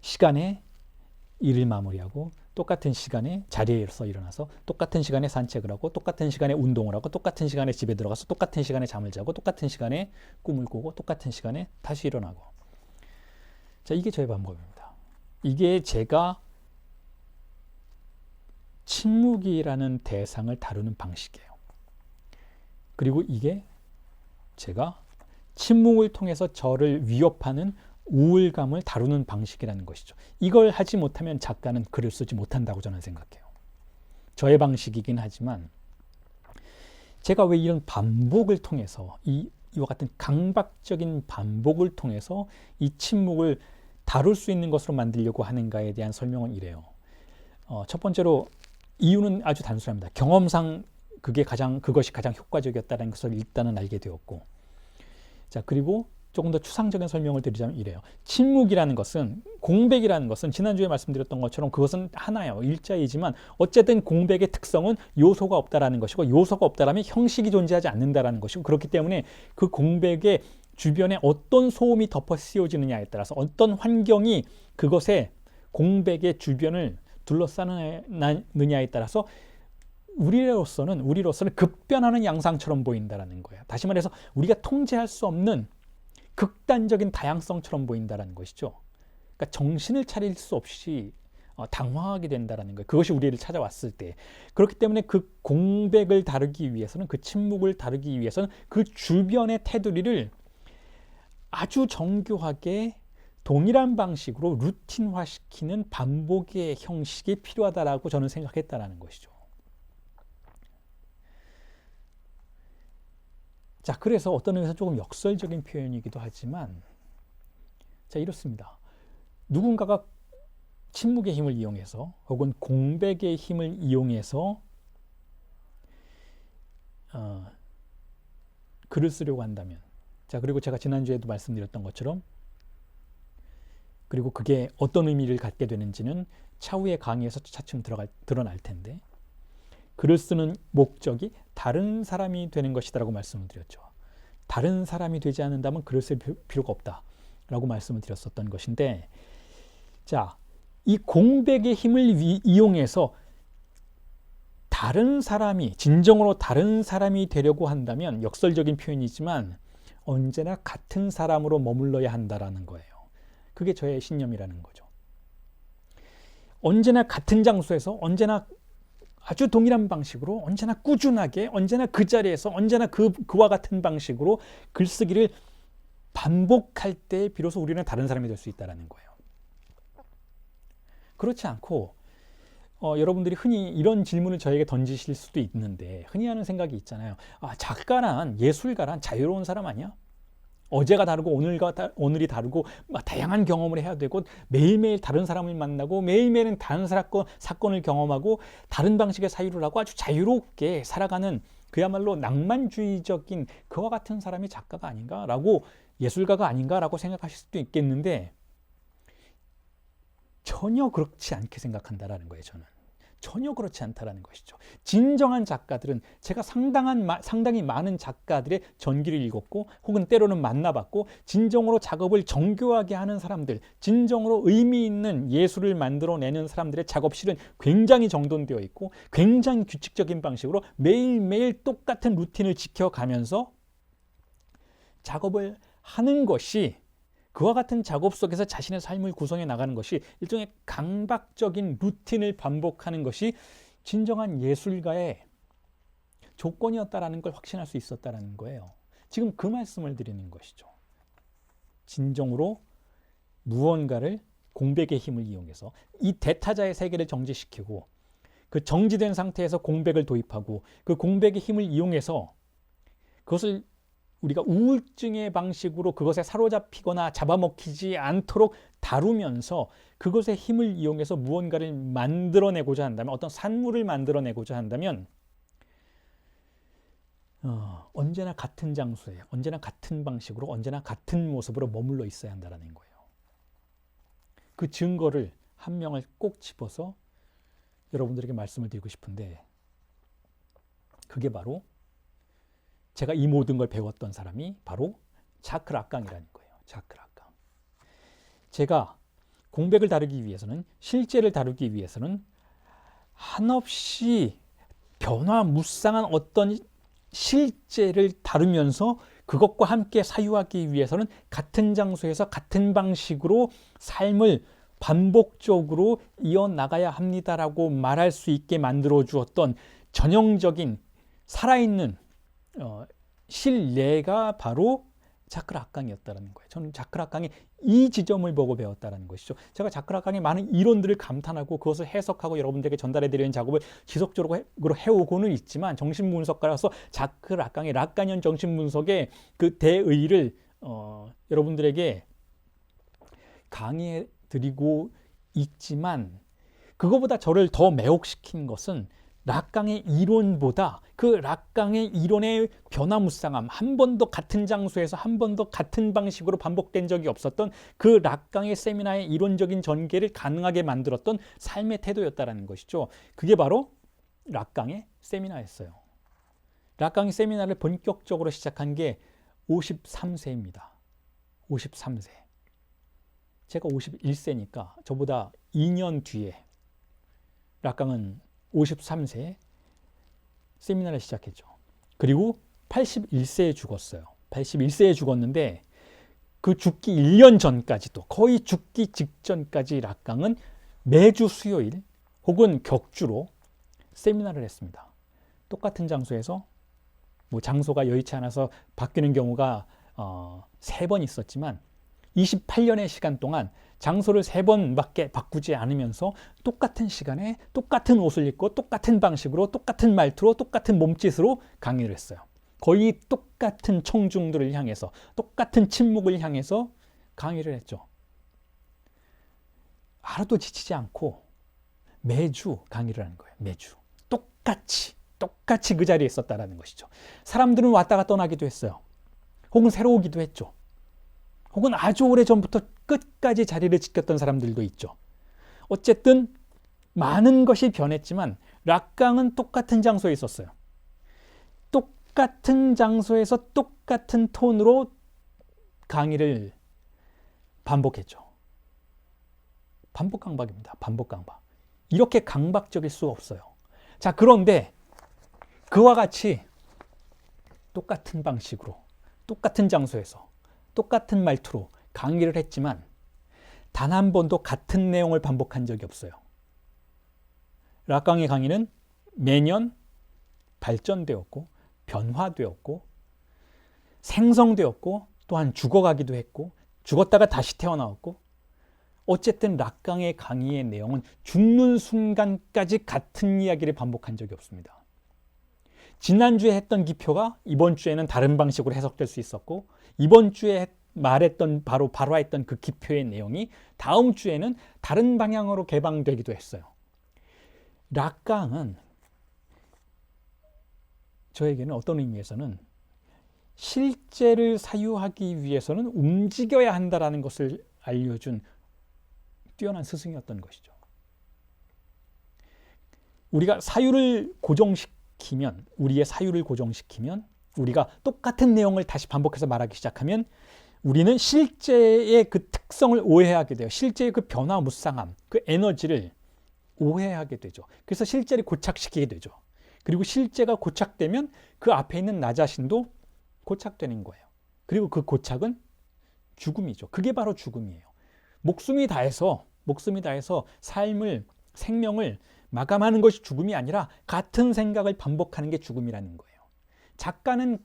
시간에 일을 마무리하고 똑같은 시간에 자리에서 일어나서 똑같은 시간에 산책을 하고 똑같은 시간에 운동을 하고 똑같은 시간에 집에 들어가서 똑같은 시간에 잠을 자고 똑같은 시간에 꿈을 꾸고 똑같은 시간에 다시 일어나고. 자, 이게 저의 방법입니다. 이게 제가 침묵이라는 대상을 다루는 방식이에요. 그리고 이게 제가 침묵을 통해서 저를 위협하는 우울감을 다루는 방식이라는 것이죠. 이걸 하지 못하면 작가는 글을 쓰지 못한다고 저는 생각해요. 저의 방식이긴 하지만 제가 왜 이런 반복을 통해서 이와 같은 강박적인 반복을 통해서 이 침묵을 다룰 수 있는 것으로 만들려고 하는가에 대한 설명은 이래요. 첫 번째로 이유는 아주 단순합니다. 경험상 그것이 가장 효과적이었다는 것을 일단은 알게 되었고, 자, 그리고 조금 더 추상적인 설명을 드리자면 이래요. 침묵이라는 것은, 공백이라는 것은 지난주에 말씀드렸던 것처럼 그것은 하나예요. 일자이지만 어쨌든 공백의 특성은 요소가 없다라는 것이고, 요소가 없다라면 형식이 존재하지 않는다라는 것이고, 그렇기 때문에 그 공백의 주변에 어떤 소음이 덮어 씌워지느냐에 따라서, 어떤 환경이 그것의 공백의 주변을 둘러싸느냐에 따라서 우리로서는 급변하는 양상처럼 보인다라는 거예요. 다시 말해서 우리가 통제할 수 없는 극단적인 다양성처럼 보인다라는 것이죠. 그러니까 정신을 차릴 수 없이 당황하게 된다라는 거예요. 그것이 우리를 찾아왔을 때. 그렇기 때문에 그 공백을 다루기 위해서는, 그 침묵을 다루기 위해서는 그 주변의 테두리를 아주 정교하게 동일한 방식으로 루틴화시키는 반복의 형식이 필요하다라고 저는 생각했다라는 것이죠. 자, 그래서 어떤 의미에서 조금 역설적인 표현이기도 하지만, 자, 이렇습니다. 누군가가 침묵의 힘을 이용해서 혹은 공백의 힘을 이용해서 글을 쓰려고 한다면, 자, 그리고 제가 지난주에도 말씀드렸던 것처럼, 그리고 그게 어떤 의미를 갖게 되는지는 차후의 강의에서 차츰 드러날 텐데, 글을 쓰는 목적이 다른 사람이 되는 것이다라고 말씀을 드렸죠. 다른 사람이 되지 않는다면 글을 쓸 필요가 없다라고 말씀을 드렸었던 것인데, 자, 이 공백의 힘을 이용해서 진정으로 다른 사람이 되려고 한다면, 역설적인 표현이지만 언제나 같은 사람으로 머물러야 한다라는 거예요. 그게 저의 신념이라는 거죠. 언제나 같은 장소에서, 언제나 아주 동일한 방식으로, 언제나 꾸준하게, 언제나 그 자리에서, 언제나 그와 같은 방식으로 글쓰기를 반복할 때 비로소 우리는 다른 사람이 될 수 있다는 거예요. 그렇지 않고 여러분들이 흔히 이런 질문을 저에게 던지실 수도 있는데, 흔히 하는 생각이 있잖아요. 작가란, 예술가란 자유로운 사람 아니야? 어제가 다르고 오늘이 다르고 다양한 경험을 해야 되고, 매일매일 다른 사람을 만나고 매일매일은 다른 사건을 경험하고 다른 방식의 사유를 하고 아주 자유롭게 살아가는, 그야말로 낭만주의적인 그와 같은 사람이 작가가 아닌가라고, 예술가가 아닌가라고 생각하실 수도 있겠는데, 전혀 그렇지 않게 생각한다라는 거예요. 저는 전혀 그렇지 않다라는 것이죠. 진정한 작가들은, 제가 상당히 많은 작가들의 전기를 읽었고 혹은 때로는 만나봤고, 진정으로 작업을 정교하게 하는 사람들, 진정으로 의미 있는 예술을 만들어내는 사람들의 작업실은 굉장히 정돈되어 있고 굉장히 규칙적인 방식으로 매일매일 똑같은 루틴을 지켜가면서 작업을 하는 것이, 그와 같은 작업 속에서 자신의 삶을 구성해 나가는 것이, 일종의 강박적인 루틴을 반복하는 것이 진정한 예술가의 조건이었다라는 걸 확신할 수 있었다라는 거예요. 지금 그 말씀을 드리는 것이죠. 진정으로 무언가를, 공백의 힘을 이용해서 이 대타자의 세계를 정지시키고, 그 정지된 상태에서 공백을 도입하고, 그 공백의 힘을 이용해서 그것을 우리가 우울증의 방식으로 그것에 사로잡히거나 잡아먹히지 않도록 다루면서 그것의 힘을 이용해서 무언가를 만들어내고자 한다면, 어떤 산물을 만들어내고자 한다면 언제나 같은 장소에, 언제나 같은 방식으로, 언제나 같은 모습으로 머물러 있어야 한다는 거예요. 그 증거를 한 명을 꼭 집어서 여러분들에게 말씀을 드리고 싶은데, 그게 바로 제가 이 모든 걸 배웠던 사람이 바로 자크 락강이라는 거예요. 자크 락강. 제가 공백을 다루기 위해서는, 실제를 다루기 위해서는 한없이 변화무쌍한 어떤 실제를 다루면서 그것과 함께 사유하기 위해서는 같은 장소에서 같은 방식으로 삶을 반복적으로 이어나가야 합니다라고 말할 수 있게 만들어 주었던 전형적인 살아있는 실례가 바로 자크 락강이었다는 거예요. 저는 자크 락강의 이 지점을 보고 배웠다는 것이죠. 제가 자크 락강의 많은 이론들을 감탄하고 그것을 해석하고 여러분들에게 전달해드리는 작업을 지속적으로 해오고는 있지만, 정신분석가로서 자크 락강의 락간형 정신분석의 그 대의를 여러분들에게 강의해드리고 있지만, 그거보다 저를 더 매혹시킨 것은 락강의 이론보다 그 락강의 이론의 변화무쌍함, 한 번도 같은 장소에서 한 번도 같은 방식으로 반복된 적이 없었던 그 락강의 세미나의 이론적인 전개를 가능하게 만들었던 삶의 태도였다는 것이죠. 그게 바로 락강의 세미나였어요. 락강의 세미나를 본격적으로 시작한 게 53세입니다. 53세. 제가 51세니까 저보다 2년 뒤에 락강은 53세에 세미나를 시작했죠. 그리고 81세에 죽었어요. 81세에 죽었는데 그 죽기 1년 전까지도, 거의 죽기 직전까지 락강은 매주 수요일 혹은 격주로 세미나를 했습니다. 똑같은 장소에서, 뭐 장소가 여의치 않아서 바뀌는 경우가 3번 있었지만 28년의 시간 동안 장소를 3번밖에 바꾸지 않으면서 똑같은 시간에 똑같은 옷을 입고 똑같은 방식으로 똑같은 말투로 똑같은 몸짓으로 강의를 했어요. 거의 똑같은 청중들을 향해서, 똑같은 침묵을 향해서 강의를 했죠. 하루도 지치지 않고 매주 강의를 하는 거예요. 매주 똑같이 그 자리에 있었다는 것이죠. 사람들은 왔다가 떠나기도 했어요. 혹은 새로 오기도 했죠. 혹은 아주 오래전부터 끝까지 자리를 지켰던 사람들도 있죠. 어쨌든 많은 것이 변했지만 락강은 똑같은 장소에 있었어요. 똑같은 장소에서 똑같은 톤으로 강의를 반복했죠. 반복 강박입니다. 반복 강박. 이렇게 강박적일 수가 없어요. 자, 그런데 그와 같이 똑같은 방식으로 똑같은 장소에서 똑같은 말투로 강의를 했지만 단 한 번도 같은 내용을 반복한 적이 없어요. 락강의 강의는 매년 발전되었고 변화되었고 생성되었고 또한 죽어가기도 했고 죽었다가 다시 태어나왔고, 어쨌든 락강의 강의의 내용은 죽는 순간까지 같은 이야기를 반복한 적이 없습니다. 지난주에 했던 기표가 이번 주에는 다른 방식으로 해석될 수 있었고, 이번 주에 말했던 바로 했던 그 기표의 내용이 다음 주에는 다른 방향으로 개방되기도 했어요. 락강은 저에게는 어떤 의미에서는 실제를 사유하기 위해서는 움직여야 한다는 것을 알려준 뛰어난 스승이었던 것이죠. 우리가 사유를 고정시키면, 우리의 사유를 고정시키면, 우리가 똑같은 내용을 다시 반복해서 말하기 시작하면 우리는 실제의 그 특성을 오해하게 돼요. 실제의 그 변화무쌍함, 그 에너지를 오해하게 되죠. 그래서 실제를 고착시키게 되죠. 그리고 실제가 고착되면 그 앞에 있는 나 자신도 고착되는 거예요. 그리고 그 고착은 죽음이죠. 그게 바로 죽음이에요. 목숨이 다해서 삶을, 생명을 마감하는 것이 죽음이 아니라 같은 생각을 반복하는 게 죽음이라는 거예요. 작가는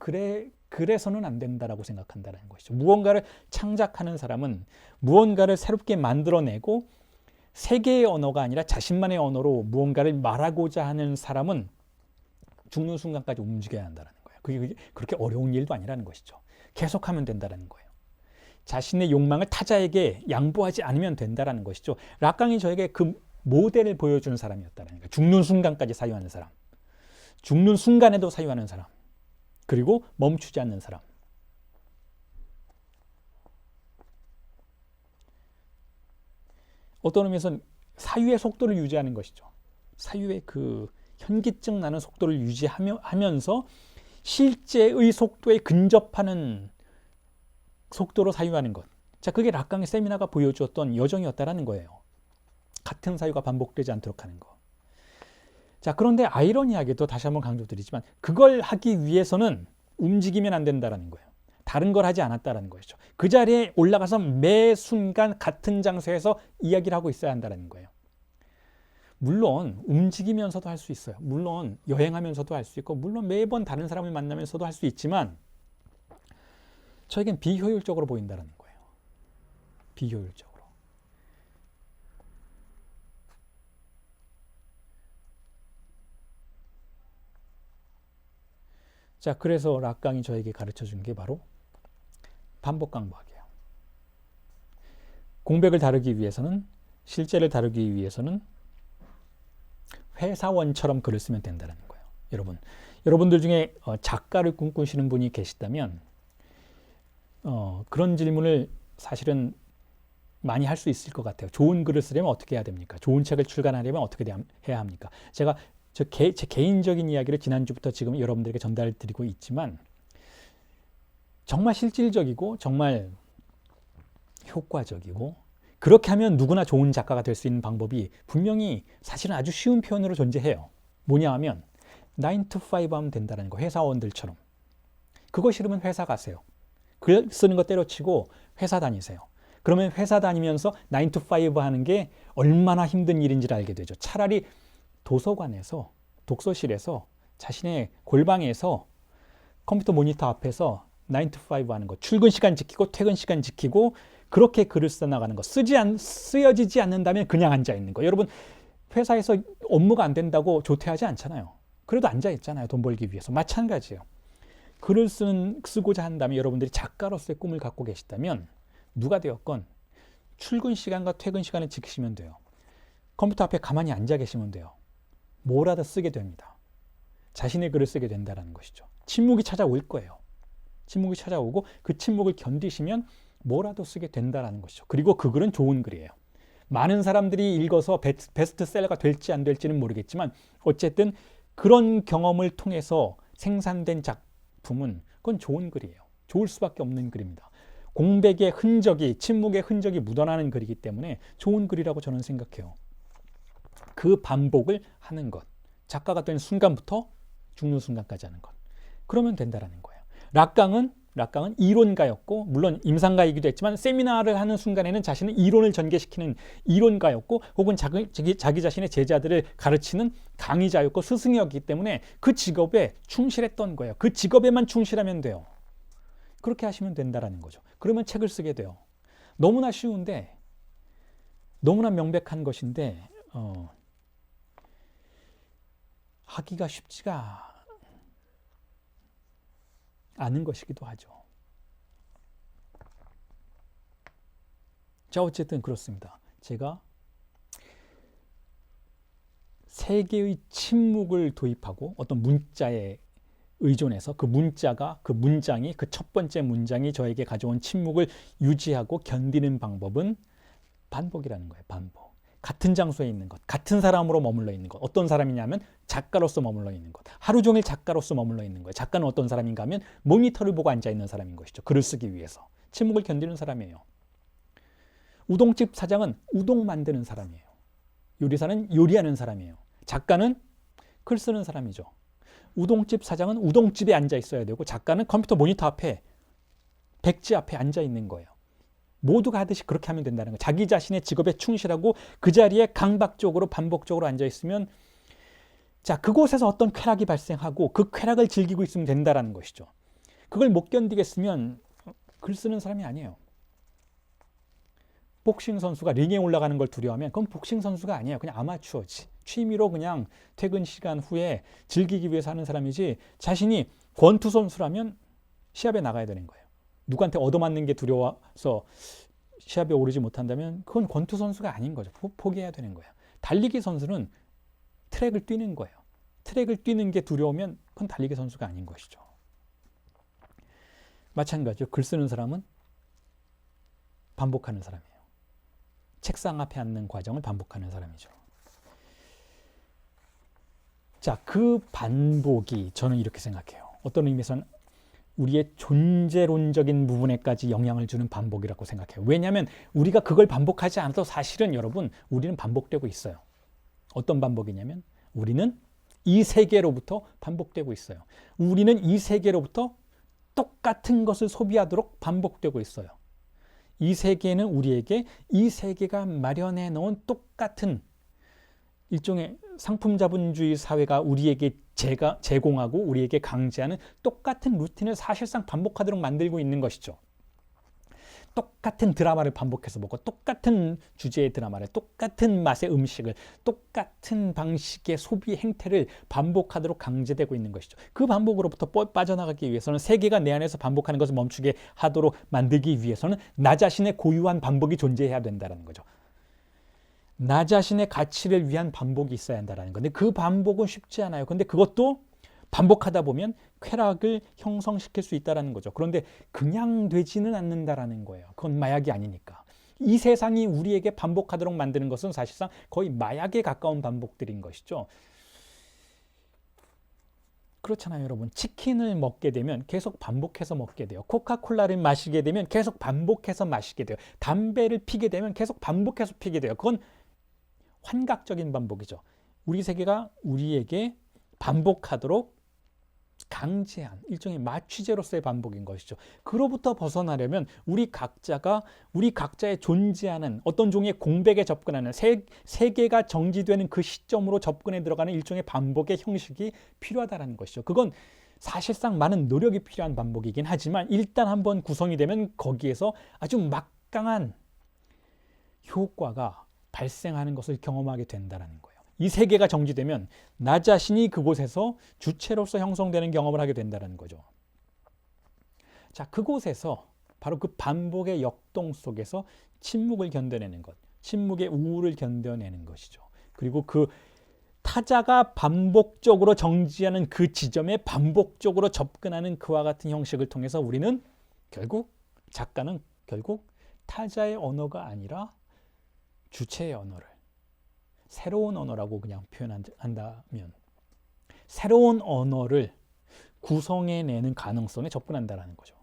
그래서는 안 된다라고 생각한다는 것이죠. 무언가를 창작하는 사람은, 무언가를 새롭게 만들어내고 세계의 언어가 아니라 자신만의 언어로 무언가를 말하고자 하는 사람은 죽는 순간까지 움직여야 한다는 거예요. 그게 그렇게 어려운 일도 아니라는 것이죠. 계속하면 된다는 거예요. 자신의 욕망을 타자에게 양보하지 않으면 된다는 것이죠. 락강이 저에게 그 모델을 보여주는 사람이었다는 거예요. 죽는 순간까지 사유하는 사람, 죽는 순간에도 사유하는 사람, 그리고 멈추지 않는 사람. 어떤 의미에서는 사유의 속도를 유지하는 것이죠. 사유의 그 현기증 나는 속도를 유지하면서 실제의 속도에 근접하는 속도로 사유하는 것. 자, 그게 락강의 세미나가 보여주었던 여정이었다라는 거예요. 같은 사유가 반복되지 않도록 하는 거. 자, 그런데 아이러니하게도 다시 한번 강조드리지만 그걸 하기 위해서는 움직이면 안 된다라는 거예요. 다른 걸 하지 않았다라는 것이죠. 그 자리에 올라가서 매 순간 같은 장소에서 이야기를 하고 있어야 한다는 거예요. 물론 움직이면서도 할 수 있어요. 물론 여행하면서도 할 수 있고, 물론 매번 다른 사람을 만나면서도 할 수 있지만 저에겐 비효율적으로 보인다는 거예요. 비효율적으로. 자, 그래서 락강이 저에게 가르쳐 준 게 바로 반복 강박이에요. 공백을 다루기 위해서는, 실제를 다루기 위해서는 회사원처럼 글을 쓰면 된다는 거예요. 여러분들 중에 작가를 꿈꾸시는 분이 계시다면 그런 질문을 사실은 많이 할 수 있을 것 같아요. 좋은 글을 쓰려면 어떻게 해야 됩니까? 좋은 책을 출간하려면 어떻게 해야 합니까? 제가 제 개인적인 이야기를 지난주부터 지금 여러분들에게 전달드리고 있지만 정말 실질적이고 정말 효과적이고 그렇게 하면 누구나 좋은 작가가 될 수 있는 방법이 분명히 사실은 아주 쉬운 표현으로 존재해요. 뭐냐 하면 9 to 5 하면 된다는 거. 회사원들처럼. 그거 싫으면 회사 가세요. 글 쓰는 거 때려치고 회사 다니세요. 그러면 회사 다니면서 9 to 5 하는 게 얼마나 힘든 일인지를 알게 되죠. 차라리 도서관에서, 독서실에서, 자신의 골방에서 컴퓨터 모니터 앞에서 9 to 5 하는 거, 출근 시간 지키고 퇴근 시간 지키고 그렇게 글을 써나가는 거, 쓰여지지 않는다면 그냥 앉아있는 거. 여러분 회사에서 업무가 안 된다고 조퇴하지 않잖아요. 그래도 앉아있잖아요. 돈 벌기 위해서. 마찬가지예요. 글을 쓰고자 한다면 여러분들이 작가로서의 꿈을 갖고 계시다면 누가 되었건 출근 시간과 퇴근 시간을 지키시면 돼요. 컴퓨터 앞에 가만히 앉아 계시면 돼요. 뭐라도 쓰게 됩니다. 자신의 글을 쓰게 된다는 것이죠. 침묵이 찾아올 거예요. 침묵이 찾아오고 그 침묵을 견디시면 뭐라도 쓰게 된다는 것이죠. 그리고 그 글은 좋은 글이에요. 많은 사람들이 읽어서 베스트셀러가 될지 안 될지는 모르겠지만 어쨌든 그런 경험을 통해서 생산된 작품은 그건 좋은 글이에요. 좋을 수밖에 없는 글입니다. 공백의 흔적이, 침묵의 흔적이 묻어나는 글이기 때문에 좋은 글이라고 저는 생각해요. 그 반복을 하는 것. 작가가 된 순간부터 죽는 순간까지 하는 것. 그러면 된다는 거예요. 락강은 이론가였고, 물론 임상가이기도 했지만 세미나를 하는 순간에는 자신은 이론을 전개시키는 이론가였고, 혹은 자기 자신의 제자들을 가르치는 강의자였고 스승이었기 때문에 그 직업에 충실했던 거예요. 그 직업에만 충실하면 돼요. 그렇게 하시면 된다는 거죠. 그러면 책을 쓰게 돼요. 너무나 쉬운데, 너무나 명백한 것인데 하기가 쉽지가 않은 것이기도 하죠. 자, 어쨌든 그렇습니다. 제가 세 개의 침묵을 도입하고 어떤 문자에 의존해서 그 문장이 그 첫 번째 문장이 저에게 가져온 침묵을 유지하고 견디는 방법은 반복이라는 거예요. 반복. 같은 장소에 있는 것, 같은 사람으로 머물러 있는 것. 어떤 사람이냐면 작가로서 머물러 있는 것. 하루 종일 작가로서 머물러 있는 거예요. 작가는 어떤 사람인가 하면 모니터를 보고 앉아 있는 사람인 것이죠. 글을 쓰기 위해서. 침묵을 견디는 사람이에요. 우동집 사장은 우동 만드는 사람이에요. 요리사는 요리하는 사람이에요. 작가는 글 쓰는 사람이죠. 우동집 사장은 우동집에 앉아 있어야 되고 작가는 컴퓨터 모니터 앞에, 백지 앞에 앉아 있는 거예요. 모두가 하듯이 그렇게 하면 된다는 거예요. 자기 자신의 직업에 충실하고 그 자리에 강박적으로 반복적으로 앉아 있으면, 자, 그곳에서 어떤 쾌락이 발생하고 그 쾌락을 즐기고 있으면 된다는 것이죠. 그걸 못 견디겠으면 글 쓰는 사람이 아니에요. 복싱 선수가 링에 올라가는 걸 두려워하면 그건 복싱 선수가 아니에요. 그냥 아마추어지. 취미로 그냥 퇴근 시간 후에 즐기기 위해서 하는 사람이지, 자신이 권투 선수라면 시합에 나가야 되는 거예요. 누구한테 얻어맞는 게 두려워서 시합에 오르지 못한다면 그건 권투 선수가 아닌 거죠. 포기해야 되는 거예요. 달리기 선수는 트랙을 뛰는 거예요. 트랙을 뛰는 게 두려우면 그건 달리기 선수가 아닌 것이죠. 마찬가지로 글 쓰는 사람은 반복하는 사람이에요. 책상 앞에 앉는 과정을 반복하는 사람이죠. 자, 그 반복이 저는 이렇게 생각해요. 어떤 의미에서는 우리의 존재론적인 부분에까지 영향을 주는 반복이라고 생각해요. 왜냐하면 우리가 그걸 반복하지 않아도 사실은 여러분 우리는 반복되고 있어요. 어떤 반복이냐면 우리는 이 세계로부터 반복되고 있어요. 우리는 이 세계로부터 똑같은 것을 소비하도록 반복되고 있어요. 이 세계는 우리에게 이 세계가 마련해 놓은 똑같은 일종의 상품 자본주의 사회가 우리에게 제공하고 우리에게 강제하는 똑같은 루틴을 사실상 반복하도록 만들고 있는 것이죠. 똑같은 드라마를 반복해서 보고 똑같은 주제의 드라마를, 똑같은 맛의 음식을, 똑같은 방식의 소비 행태를 반복하도록 강제되고 있는 것이죠. 그 반복으로부터 빠져나가기 위해서는 세계가 내 안에서 반복하는 것을 멈추게 하도록 만들기 위해서는 나 자신의 고유한 반복이 존재해야 된다는 거죠. 나 자신의 가치를 위한 반복이 있어야 한다는 건데 그 반복은 쉽지 않아요. 근데 그것도 반복하다 보면 쾌락을 형성시킬 수 있다는 거죠. 그런데 그냥 되지는 않는다라는 거예요. 그건 마약이 아니니까. 이 세상이 우리에게 반복하도록 만드는 것은 사실상 거의 마약에 가까운 반복들인 것이죠. 그렇잖아요, 여러분. 치킨을 먹게 되면 계속 반복해서 먹게 돼요. 코카콜라를 마시게 되면 계속 반복해서 마시게 돼요. 담배를 피게 되면 계속 반복해서 피게 돼요. 그건 환각적인 반복이죠. 우리 세계가 우리에게 반복하도록 강제한 일종의 마취제로서의 반복인 것이죠. 그로부터 벗어나려면 우리 각자의 존재하는 어떤 종의 공백에 접근하는 세계가 정지되는 그 시점으로 접근해 들어가는 일종의 반복의 형식이 필요하다는 것이죠. 그건 사실상 많은 노력이 필요한 반복이긴 하지만 일단 한번 구성이 되면 거기에서 아주 막강한 효과가 발생하는 것을 경험하게 된다는 거예요. 이 세계가 정지되면 나 자신이 그곳에서 주체로서 형성되는 경험을 하게 된다는 거죠. 자, 그곳에서 바로 그 반복의 역동 속에서 침묵을 견뎌내는 것, 침묵의 우울을 견뎌내는 것이죠. 그리고 그 타자가 반복적으로 정지하는 그 지점에 반복적으로 접근하는 그와 같은 형식을 통해서 우리는 작가는 결국 타자의 언어가 아니라 주체의 언어를, 새로운 언어라고 그냥 표현한다면 새로운 언어를 구성해내는 가능성에 접근한다는 거죠.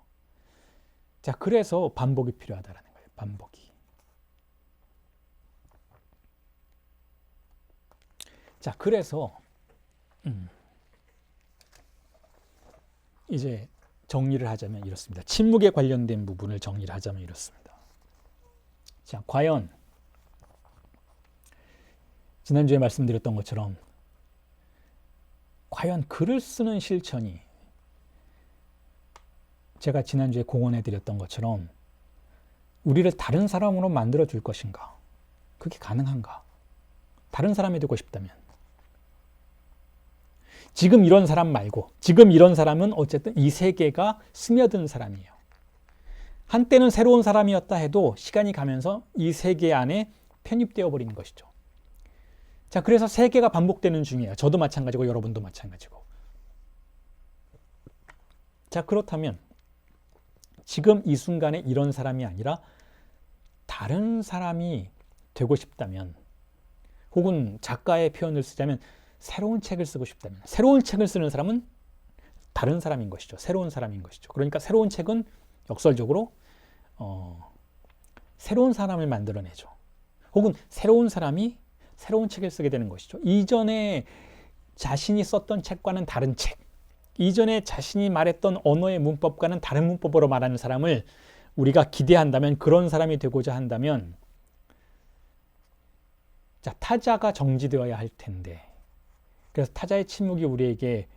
자, 그래서 반복이 필요하다는 거예요. 반복이. 자, 그래서 이제 정리를 하자면 이렇습니다. 침묵에 관련된 부분을 정리를 하자면 이렇습니다. 자, 과연 지난주에 말씀드렸던 것처럼 과연 글을 쓰는 실천이 제가 지난주에 공언해 드렸던 것처럼 우리를 다른 사람으로 만들어 줄 것인가? 그게 가능한가? 다른 사람이 되고 싶다면 지금 이런 사람 말고 지금 이런 사람은 어쨌든 이 세계가 스며든 사람이에요. 한때는 새로운 사람이었다 해도 시간이 가면서 이 세계 안에 편입되어 버리는 것이죠. 자, 그래서 세계가 반복되는 중이에요. 저도 마찬가지고 여러분도 마찬가지고. 자, 그렇다면 지금 이 순간에 이런 사람이 아니라 다른 사람이 되고 싶다면 혹은 작가의 표현을 쓰자면 새로운 책을 쓰고 싶다면 새로운 책을 쓰는 사람은 다른 사람인 것이죠. 새로운 사람인 것이죠. 그러니까 새로운 책은 역설적으로 새로운 사람을 만들어내죠. 혹은 새로운 사람이 새로운 책을 쓰게 되는 것이죠. 이전에 자신이 썼던 책과는 다른 책, 이전에 자신이 말했던 언어의 문법과는 다른 문법으로 말하는 사람을 우리가 기대한다면, 그런 사람이 되고자 한다면, 자, 타자가 정지되어야 할 텐데, 그래서 타자의 침묵이 우리에게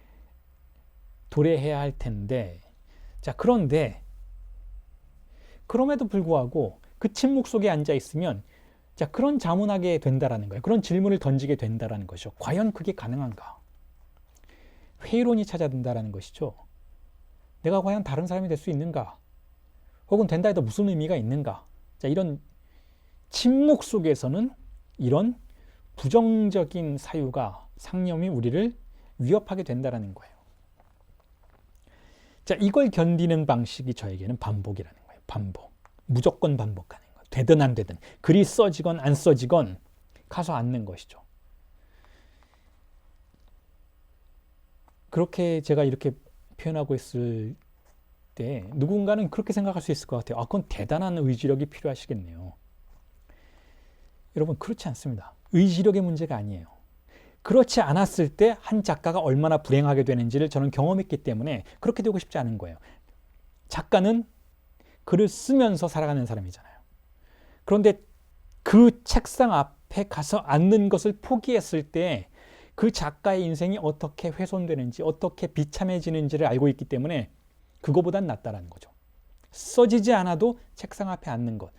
도래해야 할 텐데, 자, 그런데 그럼에도 불구하고 그 침묵 속에 앉아 있으면 자, 그런 자문하게 된다라는 거예요. 그런 질문을 던지게 된다라는 것이죠. 과연 그게 가능한가? 회의론이 찾아든다라는 것이죠. 내가 과연 다른 사람이 될 수 있는가? 혹은 된다 해도 무슨 의미가 있는가? 자, 이런 침묵 속에서는 이런 부정적인 사유가, 상념이 우리를 위협하게 된다는 거예요. 자, 이걸 견디는 방식이 저에게는 반복이라는 거예요. 반복. 무조건 반복하는 거. 되든 안 되든. 글이 써지건 안 써지건 가서 앉는 것이죠. 그렇게 제가 이렇게 표현하고 있을 때 누군가는 그렇게 생각할 수 있을 것 같아요. 아, 그건 대단한 의지력이 필요하시겠네요. 여러분, 그렇지 않습니다. 의지력의 문제가 아니에요. 그렇지 않았을 때 한 작가가 얼마나 불행하게 되는지를 저는 경험했기 때문에 그렇게 되고 싶지 않은 거예요. 작가는 글을 쓰면서 살아가는 사람이잖아요. 그런데 그 책상 앞에 가서 앉는 것을 포기했을 때 그 작가의 인생이 어떻게 훼손되는지, 어떻게 비참해지는지를 알고 있기 때문에 그거보단 낫다라는 거죠. 써지지 않아도 책상 앞에 앉는 것.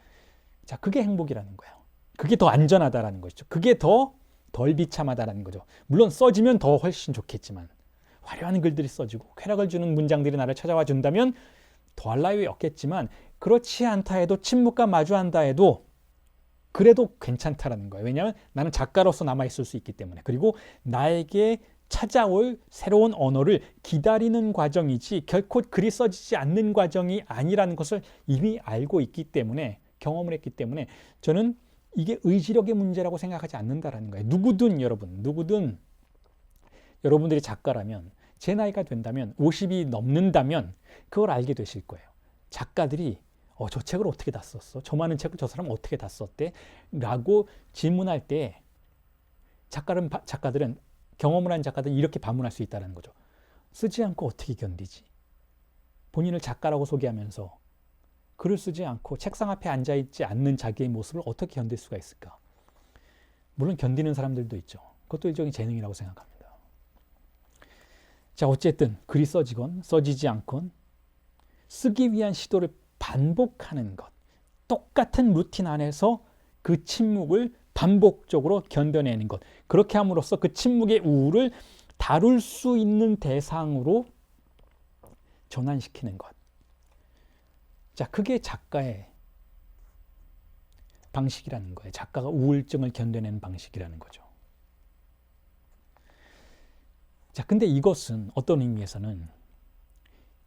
자, 그게 행복이라는 거예요. 그게 더 안전하다라는 것이죠. 그게 더 덜 비참하다라는 거죠. 물론 써지면 더 훨씬 좋겠지만, 화려한 글들이 써지고 쾌락을 주는 문장들이 나를 찾아와 준다면 더할 나위 없겠지만, 그렇지 않다 해도, 침묵과 마주한다 해도 그래도 괜찮다라는 거예요. 왜냐하면 나는 작가로서 남아있을 수 있기 때문에. 그리고 나에게 찾아올 새로운 언어를 기다리는 과정이지 결코 글이 써지지 않는 과정이 아니라는 것을 이미 알고 있기 때문에, 경험을 했기 때문에 저는 이게 의지력의 문제라고 생각하지 않는다라는 거예요. 누구든 여러분들이 작가라면, 제 나이가 된다면, 50이 넘는다면 그걸 알게 되실 거예요. 작가들이 저 책을 어떻게 다 썼어? 저 많은 책을 저 사람은 어떻게 다 썼대? 라고 질문할 때 작가들은, 경험을 한 작가들은 이렇게 반문할 수 있다는 거죠. 쓰지 않고 어떻게 견디지? 본인을 작가라고 소개하면서 글을 쓰지 않고 책상 앞에 앉아있지 않는 자기의 모습을 어떻게 견딜 수가 있을까? 물론 견디는 사람들도 있죠. 그것도 일종의 재능이라고 생각합니다. 자, 어쨌든 글이 써지건 써지지 않건 쓰기 위한 시도를 반복하는 것, 똑같은 루틴 안에서 그 침묵을 반복적으로 견뎌내는 것, 그렇게 함으로써 그 침묵의 우울을 다룰 수 있는 대상으로 전환시키는 것. 자, 그게 작가의 방식이라는 거예요. 작가가 우울증을 견뎌내는 방식이라는 거죠. 자, 근데 이것은 어떤 의미에서는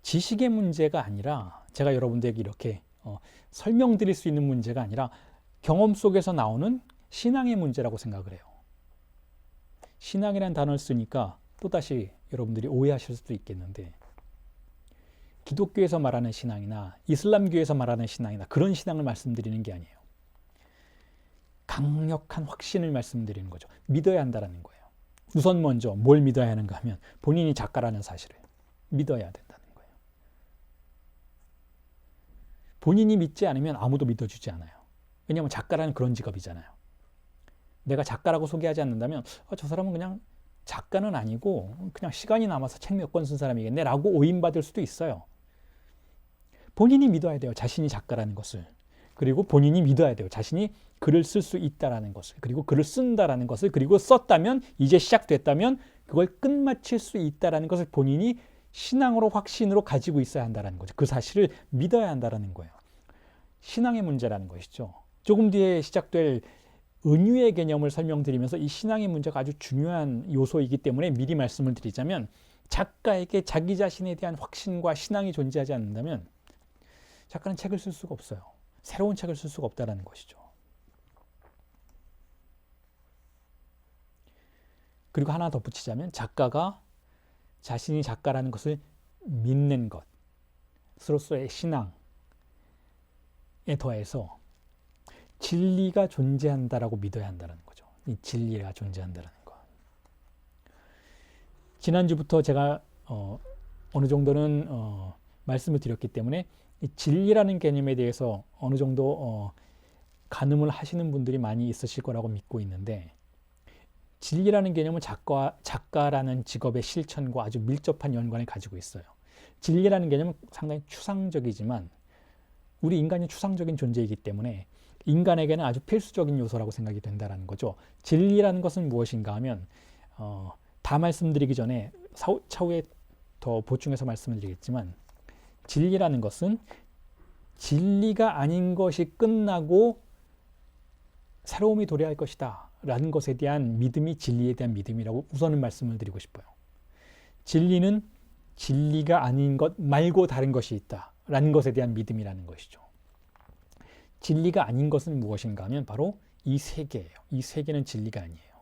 지식의 문제가 아니라, 제가 여러분들에게 이렇게 설명드릴 수 있는 문제가 아니라 경험 속에서 나오는 신앙의 문제라고 생각을 해요. 신앙이라는 단어를 쓰니까 또다시 여러분들이 오해하실 수도 있겠는데, 기독교에서 말하는 신앙이나 이슬람교에서 말하는 신앙이나 그런 신앙을 말씀드리는 게 아니에요. 강력한 확신을 말씀드리는 거죠. 믿어야 한다는 거예요. 우선 먼저 뭘 믿어야 하는가 하면 본인이 작가라는 사실을 믿어야 된다는 거예요. 본인이 믿지 않으면 아무도 믿어주지 않아요. 왜냐하면 작가라는 그런 직업이잖아요. 내가 작가라고 소개하지 않는다면 저 사람은 그냥 작가는 아니고 그냥 시간이 남아서 책 몇 권 쓴 사람이겠네 라고 오인받을 수도 있어요. 본인이 믿어야 돼요. 자신이 작가라는 것을. 그리고 본인이 믿어야 돼요. 자신이 글을 쓸 수 있다라는 것을. 그리고 글을 쓴다라는 것을. 그리고 썼다면, 이제 시작됐다면 그걸 끝마칠 수 있다라는 것을 본인이 신앙으로, 확신으로 가지고 있어야 한다는 거죠. 그 사실을 믿어야 한다는 거예요. 신앙의 문제라는 것이죠. 조금 뒤에 시작될 은유의 개념을 설명드리면서 이 신앙의 문제가 아주 중요한 요소이기 때문에 미리 말씀을 드리자면, 작가에게 자기 자신에 대한 확신과 신앙이 존재하지 않는다면 작가는 책을 쓸 수가 없어요. 새로운 책을 쓸 수가 없다는 것이죠. 그리고 하나 덧붙이자면, 작가가 자신이 작가라는 것을 믿는 것으로서의 신앙에 더해서 진리가 존재한다라고 믿어야 한다는 거죠. 이 진리가 존재한다는 것. 지난주부터 제가 어느 정도는 말씀을 드렸기 때문에 이 진리라는 개념에 대해서 어느 정도 가늠을 하시는 분들이 많이 있으실 거라고 믿고 있는데, 진리라는 개념은 작가라는 직업의 실천과 아주 밀접한 연관을 가지고 있어요. 진리라는 개념은 상당히 추상적이지만 우리 인간이 추상적인 존재이기 때문에 인간에게는 아주 필수적인 요소라고 생각이 된다는 거죠. 진리라는 것은 무엇인가 하면 다 말씀드리기 전에 차후에 더 보충해서 말씀을 드리겠지만, 진리라는 것은 진리가 아닌 것이 끝나고 새로움이 도래할 것이다 라는 것에 대한 믿음이 진리에 대한 믿음이라고 우선은 말씀을 드리고 싶어요. 진리는 진리가 아닌 것 말고 다른 것이 있다 라는 것에 대한 믿음이라는 것이죠. 진리가 아닌 것은 무엇인가 하면 바로 이 세계예요. 이 세계는 진리가 아니에요.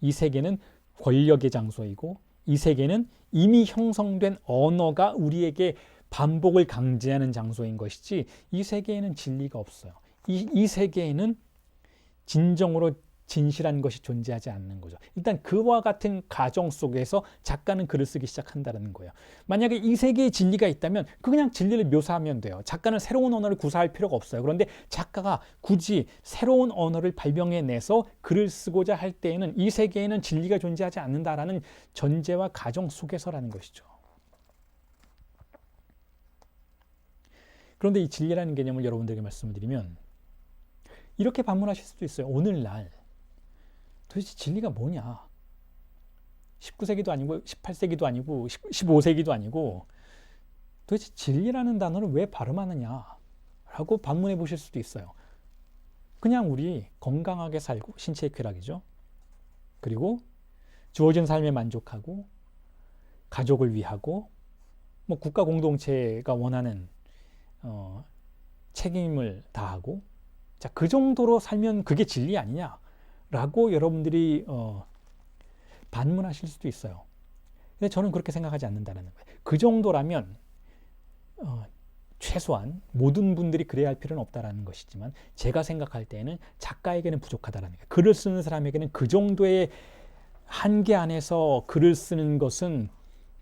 이 세계는 권력의 장소이고, 이 세계는 이미 형성된 언어가 우리에게 반복을 강제하는 장소인 것이지, 이 세계에는 진리가 없어요. 이 세계에는 진정으로 진실한 것이 존재하지 않는 거죠. 일단 그와 같은 가정 속에서 작가는 글을 쓰기 시작한다는 거예요. 만약에 이 세계에 진리가 있다면 그냥 진리를 묘사하면 돼요. 작가는 새로운 언어를 구사할 필요가 없어요. 그런데 작가가 굳이 새로운 언어를 발명해내서 글을 쓰고자 할 때에는 이 세계에는 진리가 존재하지 않는다라는 전제와 가정 속에서라는 것이죠. 그런데 이 진리라는 개념을 여러분들에게 말씀을 드리면 이렇게 반문하실 수도 있어요. 오늘날 도대체 진리가 뭐냐? 19세기도 아니고 18세기도 아니고 15세기도 아니고 도대체 진리라는 단어를 왜 발음하느냐? 라고 반문해 보실 수도 있어요. 그냥 우리 건강하게 살고, 신체의 쾌락이죠. 그리고 주어진 삶에 만족하고 가족을 위하고 뭐 국가 공동체가 원하는 책임을 다하고, 자, 그 정도로 살면 그게 진리 아니냐? 라고 여러분들이 반문하실 수도 있어요. 근데 저는 그렇게 생각하지 않는다는 거예요. 그 정도라면 최소한 모든 분들이 그래야 할 필요는 없다라는 것이지만, 제가 생각할 때에는 작가에게는 부족하다라는 거예요. 글을 쓰는 사람에게는 그 정도의 한계 안에서 글을 쓰는 것은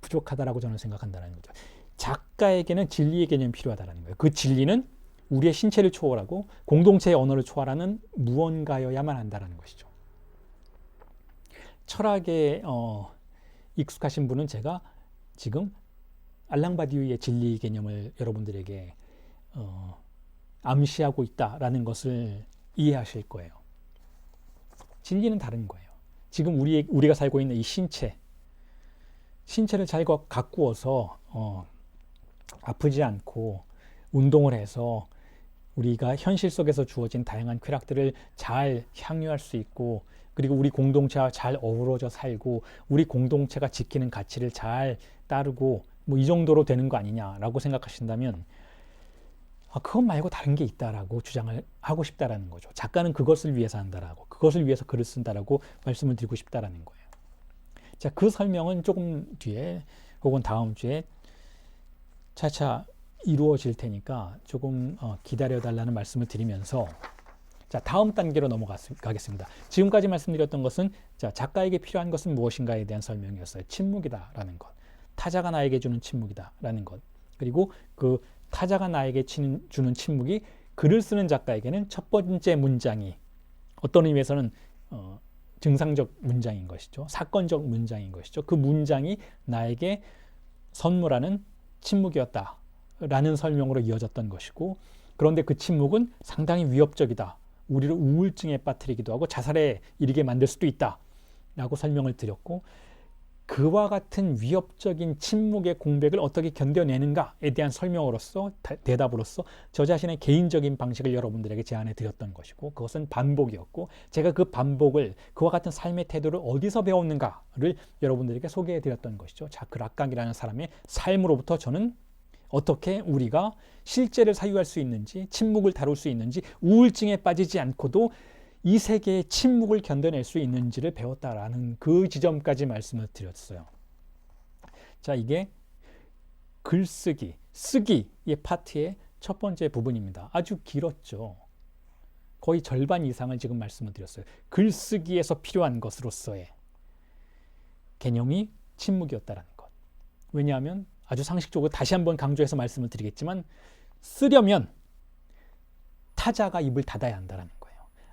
부족하다라고 저는 생각한다는 거죠. 작가에게는 진리의 개념이 필요하다는 거예요. 그 진리는 우리의 신체를 초월하고 공동체의 언어를 초월하는 무언가여야만 한다는 것이죠. 철학에 익숙하신 분은 제가 지금 알랑바디우의 진리 개념을 여러분들에게 암시하고 있다라는 것을 이해하실 거예요. 진리는 다른 거예요. 지금 우리가 살고 있는 이 신체를 잘 가꾸어서 아프지 않고 운동을 해서 우리가 현실 속에서 주어진 다양한 쾌락들을 잘 향유할 수 있고, 그리고 우리 공동체와 잘 어우러져 살고 우리 공동체가 지키는 가치를 잘 따르고 뭐 이 정도로 되는 거 아니냐라고 생각하신다면, 그것 말고 다른 게 있다라고 주장을 하고 싶다라는 거죠. 작가는 그것을 위해서 한다라고, 그것을 위해서 글을 쓴다라고 말씀을 드리고 싶다라는 거예요. 자, 그 설명은 조금 뒤에 혹은 다음 주에 차차 이루어질 테니까 조금 기다려달라는 말씀을 드리면서, 자, 다음 단계로 넘어가겠습니다. 지금까지 말씀드렸던 것은, 자, 작가에게 필요한 것은 무엇인가에 대한 설명이었어요. 침묵이다라는 것, 타자가 나에게 주는 침묵이다라는 것, 그리고 그 타자가 나에게 주는 침묵이 글을 쓰는 작가에게는 첫 번째 문장이 어떤 의미에서는 증상적 문장인 것이죠. 사건적 문장인 것이죠. 그 문장이 나에게 선물하는 침묵이었다 라는 설명으로 이어졌던 것이고, 그런데 그 침묵은 상당히 위협적이다, 우리를 우울증에 빠뜨리기도 하고 자살에 이르게 만들 수도 있다 라고 설명을 드렸고, 그와 같은 위협적인 침묵의 공백을 어떻게 견뎌내는가에 대한 설명으로서, 대답으로서 저 자신의 개인적인 방식을 여러분들에게 제안해 드렸던 것이고, 그것은 반복이었고, 제가 그 반복을, 그와 같은 삶의 태도를 어디서 배웠는가를 여러분들에게 소개해 드렸던 것이죠. 자, 그 락강이라는 사람의 삶으로부터 저는 어떻게 우리가 실제를 사유할 수 있는지, 침묵을 다룰 수 있는지, 우울증에 빠지지 않고도 이 세계의 침묵을 견뎌낼 수 있는지를 배웠다라는 그 지점까지 말씀을 드렸어요. 자, 이게 글쓰기, 쓰기의 파트의 첫 번째 부분입니다. 아주 길었죠. 거의 절반 이상을 지금 말씀을 드렸어요. 글쓰기에서 필요한 것으로서의 개념이 침묵이었다라는 것. 왜냐하면 아주 상식적으로 다시 한번 강조해서 말씀을 드리겠지만, 쓰려면 타자가 입을 닫아야 한다는 거예요.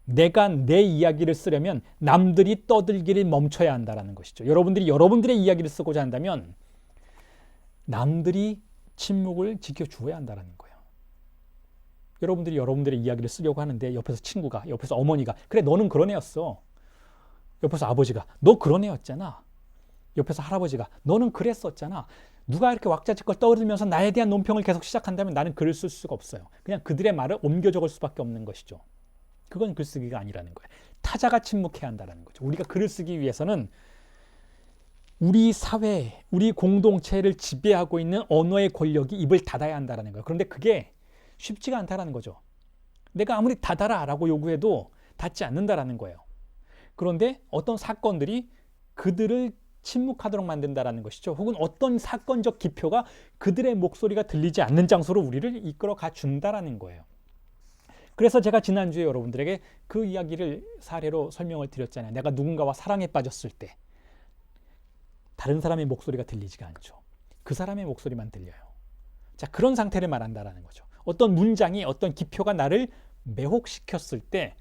내가 내 이야기를 쓰려면 남들이 떠들기를 멈춰야 한다는 것이죠. 여러분들의 이야기를 쓰고자 한다면 남들이 침묵을 지켜주어야 한다는 거예요. 여러분들이 여러분들의 이야기를 쓰려고 하는데 옆에서 친구가, 옆에서 어머니가, 그래 너는 그런 애였어, 옆에서 아버지가 너 그런 애였잖아, 옆에서 할아버지가 너는 그랬었잖아, 누가 이렇게 왁자지껄 떠들면서 나에 대한 논평을 계속 시작한다면 나는 글을 쓸 수가 없어요. 그냥 그들의 말을 옮겨 적을 수밖에 없는 것이죠. 그건 글쓰기가 아니라는 거예요. 타자가 침묵해야 한다는 거죠. 우리가 글을 쓰기 위해서는 우리 사회, 우리 공동체를 지배하고 있는 언어의 권력이 입을 닫아야 한다는 거예요. 그런데 그게 쉽지가 않다는 거죠. 내가 아무리 닫아라라고 요구해도 닫지 않는다라는 거예요. 그런데 어떤 사건들이 그들을 침묵하도록 만든다라는 것이죠. 혹은 어떤 사건적 기표가 그들의 목소리가 들리지 않는 장소로 우리를 이끌어 가 준다라는 거예요. 그래서 제가 지난주에 여러분들에게 그 이야기를 사례로 설명을 드렸잖아요. 내가 누군가와 사랑에 빠졌을 때 다른 사람의 목소리가 들리지가 않죠. 그 사람의 목소리만 들려요. 자, 그런 상태를 말한다라는 거죠. 어떤 문장이 어떤 기표가 나를 매혹시켰을 때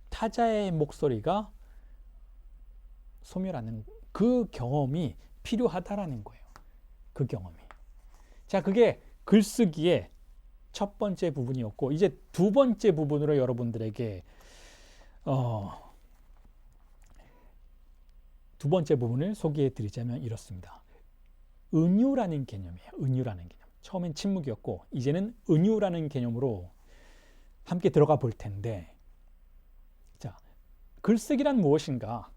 타자의 목소리가 소멸하는 그 경험이 필요하다라는 거예요. 그 경험이. 자, 그게 글쓰기의 첫 번째 부분이었고, 이제 두 번째 부분으로 여러분들에게 두 번째 부분을 소개해 드리자면 이렇습니다. 은유라는 개념이에요. 은유라는 개념. 처음엔 침묵이었고 이제는 은유라는 개념으로 함께 들어가 볼 텐데, 자, 글쓰기란 무엇인가?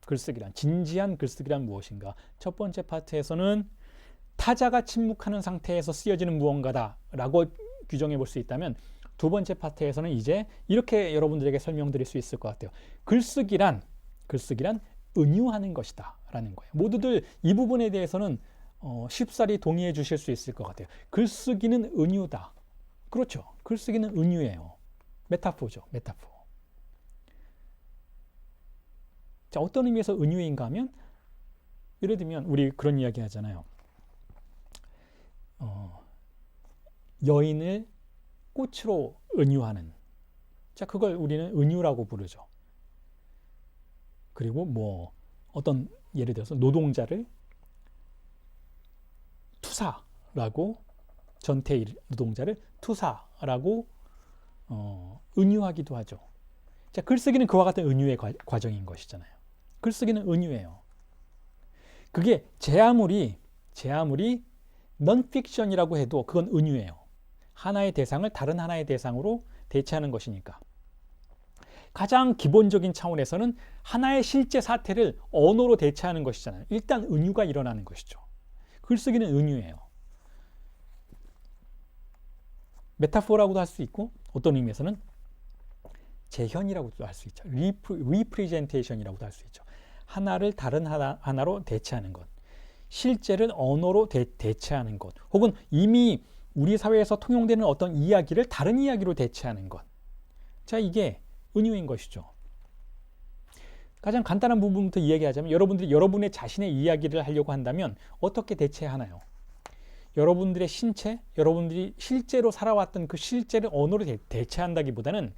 글쓰기란, 진지한 글쓰기란 무엇인가? 첫 번째 파트에서는 타자가 침묵하는 상태에서 쓰여지는 무언가다라고 규정해 볼 수 있다면, 두 번째 파트에서는 이제 이렇게 여러분들에게 설명드릴 수 있을 것 같아요. 글쓰기란 은유하는 것이다 라는 거예요. 모두들 이 부분에 대해서는 쉽사리 동의해 주실 수 있을 것 같아요. 글쓰기는 은유다. 그렇죠. 글쓰기는 은유예요. 메타포죠. 메타포. 자, 어떤 의미에서 은유인가 하면, 예를 들면 우리 그런 이야기 하잖아요. 여인을 꽃으로 은유하는, 자, 그걸 우리는 은유라고 부르죠. 그리고 뭐 어떤 예를 들어서 노동자를 투사라고, 전태 노동자를 투사라고 은유하기도 하죠. 자, 글쓰기는 그와 같은 은유의 과정인 것이잖아요. 글쓰기는 은유예요. 그게 제 아무리 넌픽션이라고 해도 그건 은유예요. 하나의 대상을 다른 하나의 대상으로 대체하는 것이니까. 가장 기본적인 차원에서는 하나의 실제 사태를 언어로 대체하는 것이잖아요. 일단 은유가 일어나는 것이죠. 글쓰기는 은유예요. 메타포라고도 할 수 있고, 어떤 의미에서는 재현이라고도 할 수 있죠. 리프레젠테이션이라고도 할 수 있죠. 하나를 다른 하나로 대체하는 것. 실제를 언어로 대체하는 것. 혹은 이미 우리 사회에서 통용되는 어떤 이야기를 다른 이야기로 대체하는 것. 자, 이게 은유인 것이죠. 가장 간단한 부분부터 이야기하자면, 여러분들이 여러분의 자신의 이야기를 하려고 한다면 어떻게 대체하나요? 여러분들의 신체, 여러분들이 실제로 살아왔던 그 실제를 언어로 대체한다기보다는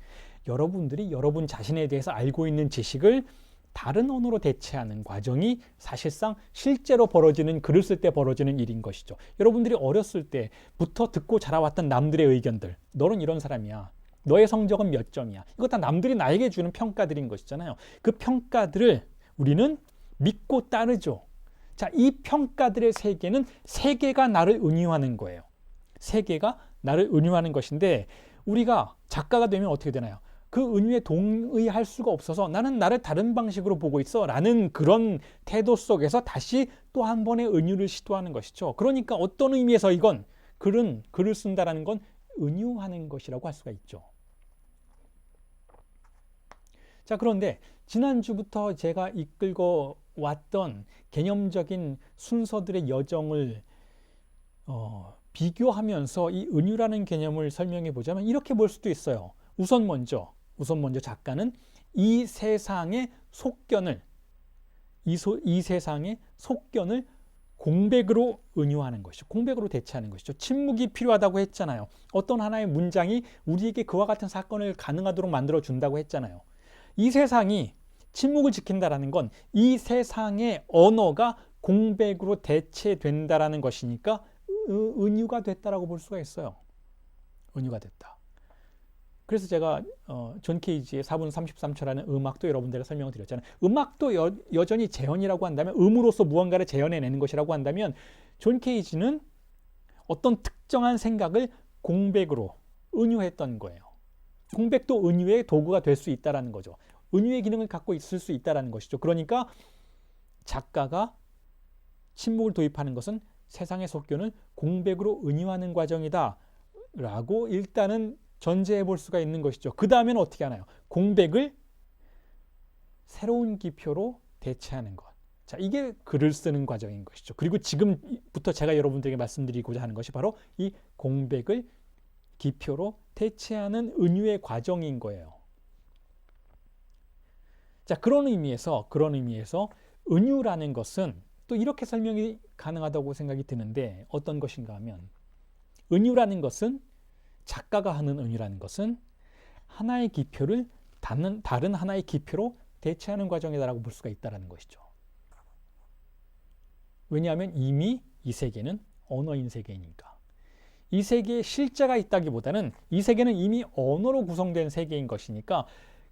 여러분들이 여러분 자신에 대해서 알고 있는 지식을 다른 언어로 대체하는 과정이 사실상 실제로 벌어지는, 글을 쓸 때 벌어지는 일인 것이죠. 여러분들이 어렸을 때부터 듣고 자라왔던 남들의 의견들, 너는 이런 사람이야, 너의 성적은 몇 점이야, 이거 다 남들이 나에게 주는 평가들인 것이잖아요. 그 평가들을 우리는 믿고 따르죠. 자, 이 평가들의 세계는 세계가 나를 은유하는 거예요. 세계가 나를 은유하는 것인데, 우리가 작가가 되면 어떻게 되나요? 그 은유에 동의할 수가 없어서 나는 나를 다른 방식으로 보고 있어 라는 그런 태도 속에서 다시 또 한 번의 은유를 시도하는 것이죠. 그러니까 어떤 의미에서 이건 글을 쓴다라는 건 은유하는 것이라고 할 수가 있죠. 자, 그런데 지난주부터 제가 이끌고 왔던 개념적인 순서들의 여정을 비교하면서 이 은유라는 개념을 설명해 보자면 이렇게 볼 수도 있어요. 우선 먼저 작가는 이 세상의 속견을 공백으로 은유하는 것이죠. 공백으로 대체하는 것이죠. 침묵이 필요하다고 했잖아요. 어떤 하나의 문장이 우리에게 그와 같은 사건을 가능하도록 만들어 준다고 했잖아요. 이 세상이 침묵을 지킨다라는 건 이 세상의 언어가 공백으로 대체된다라는 것이니까 은유가 됐다라고 볼 수가 있어요. 은유가 됐다. 그래서 제가 존 케이지의 4분 33초라는 음악도 여러분들에게 설명을 드렸잖아요. 음악도 여전히 재현이라고 한다면, 음으로써 무언가를 재현해내는 것이라고 한다면 존 케이지는 어떤 특정한 생각을 공백으로 은유했던 거예요. 공백도 은유의 도구가 될 수 있다는 거죠. 은유의 기능을 갖고 있을 수 있다는 것이죠. 그러니까 작가가 침묵을 도입하는 것은 세상의 속견을 공백으로 은유하는 과정이다 라고 일단은 전제해 볼 수가 있는 것이죠. 그 다음에는 어떻게 하나요? 공백을 새로운 기표로 대체하는 것. 자, 이게 글을 쓰는 과정인 것이죠. 그리고 지금부터 제가 여러분들에게 말씀드리고자 하는 것이 바로 이 공백을 기표로 대체하는 은유의 과정인 거예요. 자, 그런 의미에서 은유라는 것은 또 이렇게 설명이 가능하다고 생각이 드는데 어떤 것인가 하면 은유라는 것은 작가가 하는 은유라는 것은 하나의 기표를 다른 하나의 기표로 대체하는 과정이다라고 볼 수가 있다는 것이죠. 왜냐하면 이미 이 세계는 언어인 세계이니까. 이 세계에 실제가 있다기보다는 이 세계는 이미 언어로 구성된 세계인 것이니까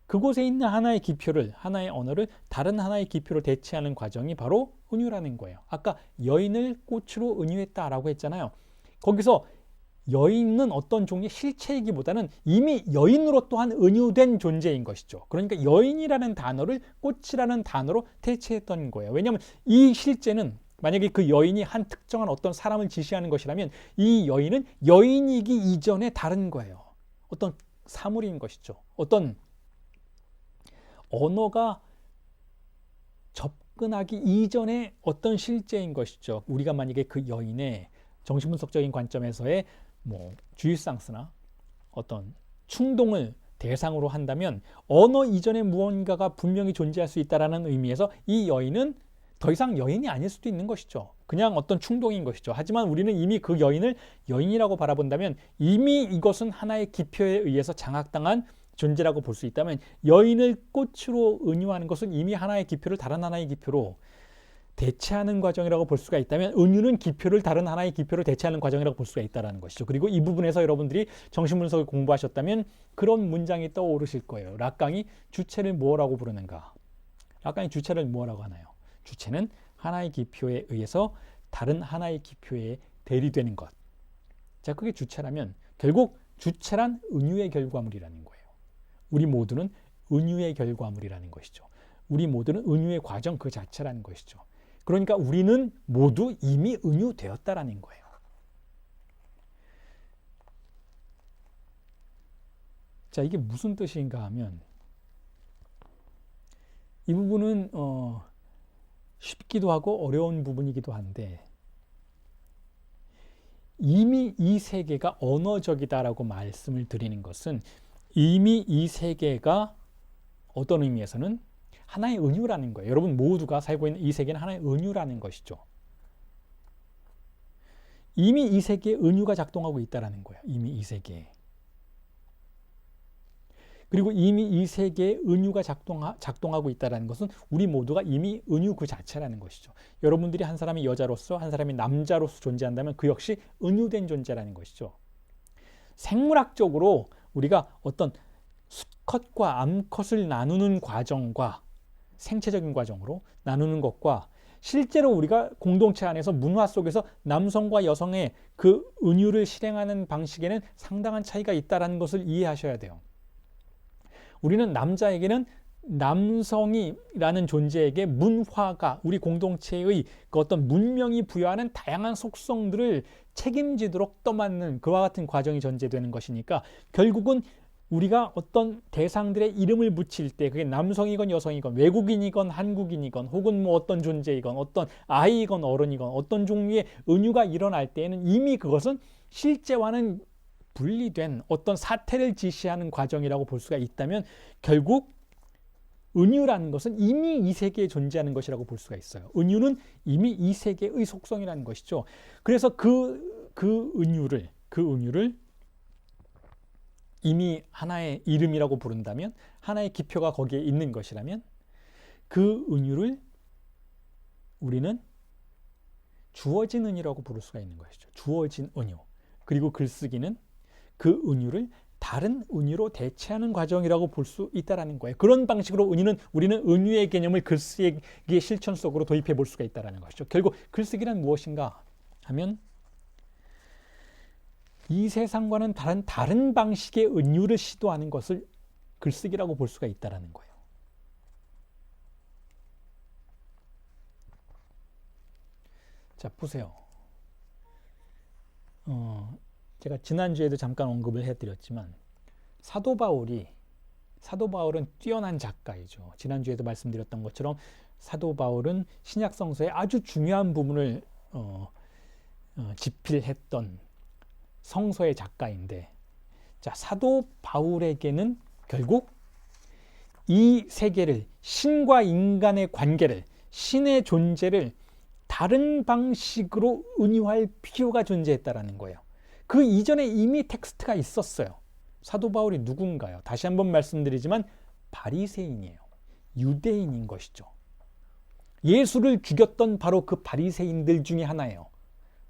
그곳에 있는 하나의 기표를, 하나의 언어를 다른 하나의 기표로 대체하는 과정이 바로 은유라는 거예요. 아까 여인을 꽃으로 은유했다라고 했잖아요. 거기서 여인은 어떤 종류의 실체이기보다는 이미 여인으로 또한 은유된 존재인 것이죠. 그러니까 여인이라는 단어를 꽃이라는 단어로 대체했던 거예요. 왜냐하면 이 실제는 만약에 그 여인이 한 특정한 어떤 사람을 지시하는 것이라면 이 여인은 여인이기 이전에 다른 거예요. 어떤 사물인 것이죠. 어떤 언어가 접근하기 이전에 어떤 실제인 것이죠. 우리가 만약에 그 여인의 정신분석적인 관점에서의 주의상스나 어떤 충동을 대상으로 한다면 언어 이전에 무언가가 분명히 존재할 수 있다는 의미에서 이 여인은 더 이상 여인이 아닐 수도 있는 것이죠. 그냥 어떤 충동인 것이죠. 하지만 우리는 이미 그 여인을 여인이라고 바라본다면 이미 이것은 하나의 기표에 의해서 장악당한 존재라고 볼 수 있다면 여인을 꽃으로 은유하는 것은 이미 하나의 기표를 다른 하나의 기표로 대체하는 과정이라고 볼 수가 있다면 은유는 기표를 다른 하나의 기표로 대체하는 과정이라고 볼 수가 있다는 것이죠. 그리고 이 부분에서 여러분들이 정신분석을 공부하셨다면 그런 문장이 떠오르실 거예요. 락강이 주체를 뭐라고 부르는가? 락강이 주체를 뭐라고 하나요? 주체는 하나의 기표에 의해서 다른 하나의 기표에 대리되는 것. 자, 그게 주체라면 결국 주체란 은유의 결과물이라는 거예요. 우리 모두는 은유의 결과물이라는 것이죠. 우리 모두는 은유의 과정 그 자체라는 것이죠. 그러니까 우리는 모두 이미 은유되었다라는 거예요. 자, 이게 무슨 뜻인가 하면 이 부분은 쉽기도 하고 어려운 부분이기도 한데 이미 이 세계가 언어적이다라고 말씀을 드리는 것은 이미 이 세계가 어떤 의미에서는 하나의 은유라는 거예요. 여러분 모두가 살고 있는 이 세계는 하나의 은유라는 것이죠. 이미 이 세계에 은유가 작동하고 있다는 거예요. 이미 이 세계에. 그리고 이미 이 세계에 은유가 작동하고 있다는 것은 우리 모두가 이미 은유 그 자체라는 것이죠. 여러분들이 한 사람이 여자로서 한 사람이 남자로서 존재한다면 그 역시 은유된 존재라는 것이죠. 생물학적으로 우리가 어떤 수컷과 암컷을 나누는 과정과 생체적인 과정으로 나누는 것과 실제로 우리가 공동체 안에서 문화 속에서 남성과 여성의 그 은유를 실행하는 방식에는 상당한 차이가 있다는 것을 이해하셔야 돼요. 우리는 남자에게는 남성이라는 존재에게 문화가 우리 공동체의 그 어떤 문명이 부여하는 다양한 속성들을 책임지도록 떠맡는 그와 같은 과정이 전제되는 것이니까 결국은 우리가 어떤 대상들의 이름을 붙일 때 그게 남성이건 여성이건 외국인이건 한국인이건 혹은 어떤 존재이건 어떤 아이이건 어른이건 어떤 종류의 은유가 일어날 때에는 이미 그것은 실제와는 분리된 어떤 사태를 지시하는 과정이라고 볼 수가 있다면 결국 은유라는 것은 이미 이 세계에 존재하는 것이라고 볼 수가 있어요. 은유는 이미 이 세계의 속성이라는 것이죠. 그래서 그 은유를 이미 하나의 이름이라고 부른다면 하나의 기표가 거기에 있는 것이라면 그 은유를 우리는 주어진 은유라고 부를 수가 있는 것이죠. 주어진 은유. 그리고 글쓰기는 그 은유를 다른 은유로 대체하는 과정이라고 볼 수 있다는 거예요. 그런 방식으로 우리는 은유의 개념을 글쓰기의 실천 속으로 도입해 볼 수가 있다는 것이죠. 결국 글쓰기란 무엇인가? 하면 이 세상과는 다른 방식의 은유를 시도하는 것을 글쓰기라고 볼 수가 있다는 거예요. 자, 보세요. 제가 지난주에도 잠깐 언급을 해드렸지만 사도 바울은 뛰어난 작가이죠. 지난주에도 말씀드렸던 것처럼 사도 바울은 신약 성서의 아주 중요한 부분을 집필했던 성서의 작가인데, 자, 사도 바울에게는 결국 이 세계를, 신과 인간의 관계를, 신의 존재를 다른 방식으로 은유할 필요가 존재했다라는 거예요. 그 이전에 이미 텍스트가 있었어요. 사도 바울이 누군가요? 다시 한번 말씀드리지만 바리새인이에요. 유대인인 것이죠. 예수를 죽였던 바로 그 바리새인들 중에 하나예요.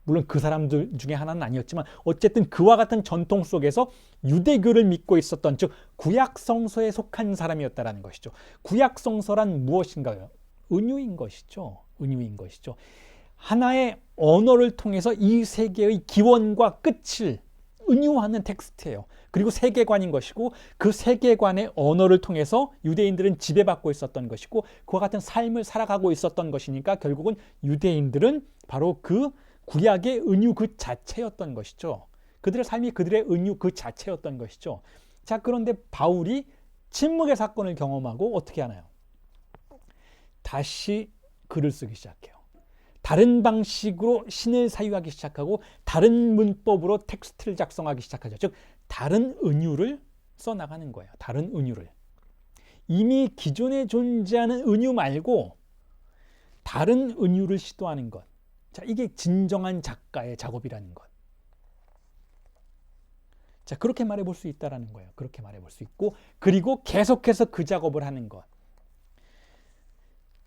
물론 그 사람들 중에 하나는 아니었지만 어쨌든 그와 같은 전통 속에서 유대교를 믿고 있었던, 즉 구약 성서에 속한 사람이었다라는 것이죠. 구약 성서란 무엇인가요? 은유인 것이죠. 은유인 것이죠. 하나의 언어를 통해서 이 세계의 기원과 끝을 은유하는 텍스트예요. 그리고 세계관인 것이고, 그 세계관의 언어를 통해서 유대인들은 지배받고 있었던 것이고, 그와 같은 삶을 살아가고 있었던 것이니까 결국은 유대인들은 바로 그 구약의 은유 그 자체였던 것이죠. 그들의 삶이 그들의 은유 그 자체였던 것이죠. 자, 그런데 바울이 침묵의 사건을 경험하고 어떻게 하나요? 다시 글을 쓰기 시작해요. 다른 방식으로 신을 사유하기 시작하고 다른 문법으로 텍스트를 작성하기 시작하죠. 즉 다른 은유를 써나가는 거예요. 다른 은유를. 이미 기존에 존재하는 은유 말고 다른 은유를 시도하는 것. 자, 이게 진정한 작가의 작업이라는 것. 자, 그렇게 말해볼 수 있다라는 거예요. 그렇게 말해볼 수 있고, 그리고 계속해서 그 작업을 하는 것.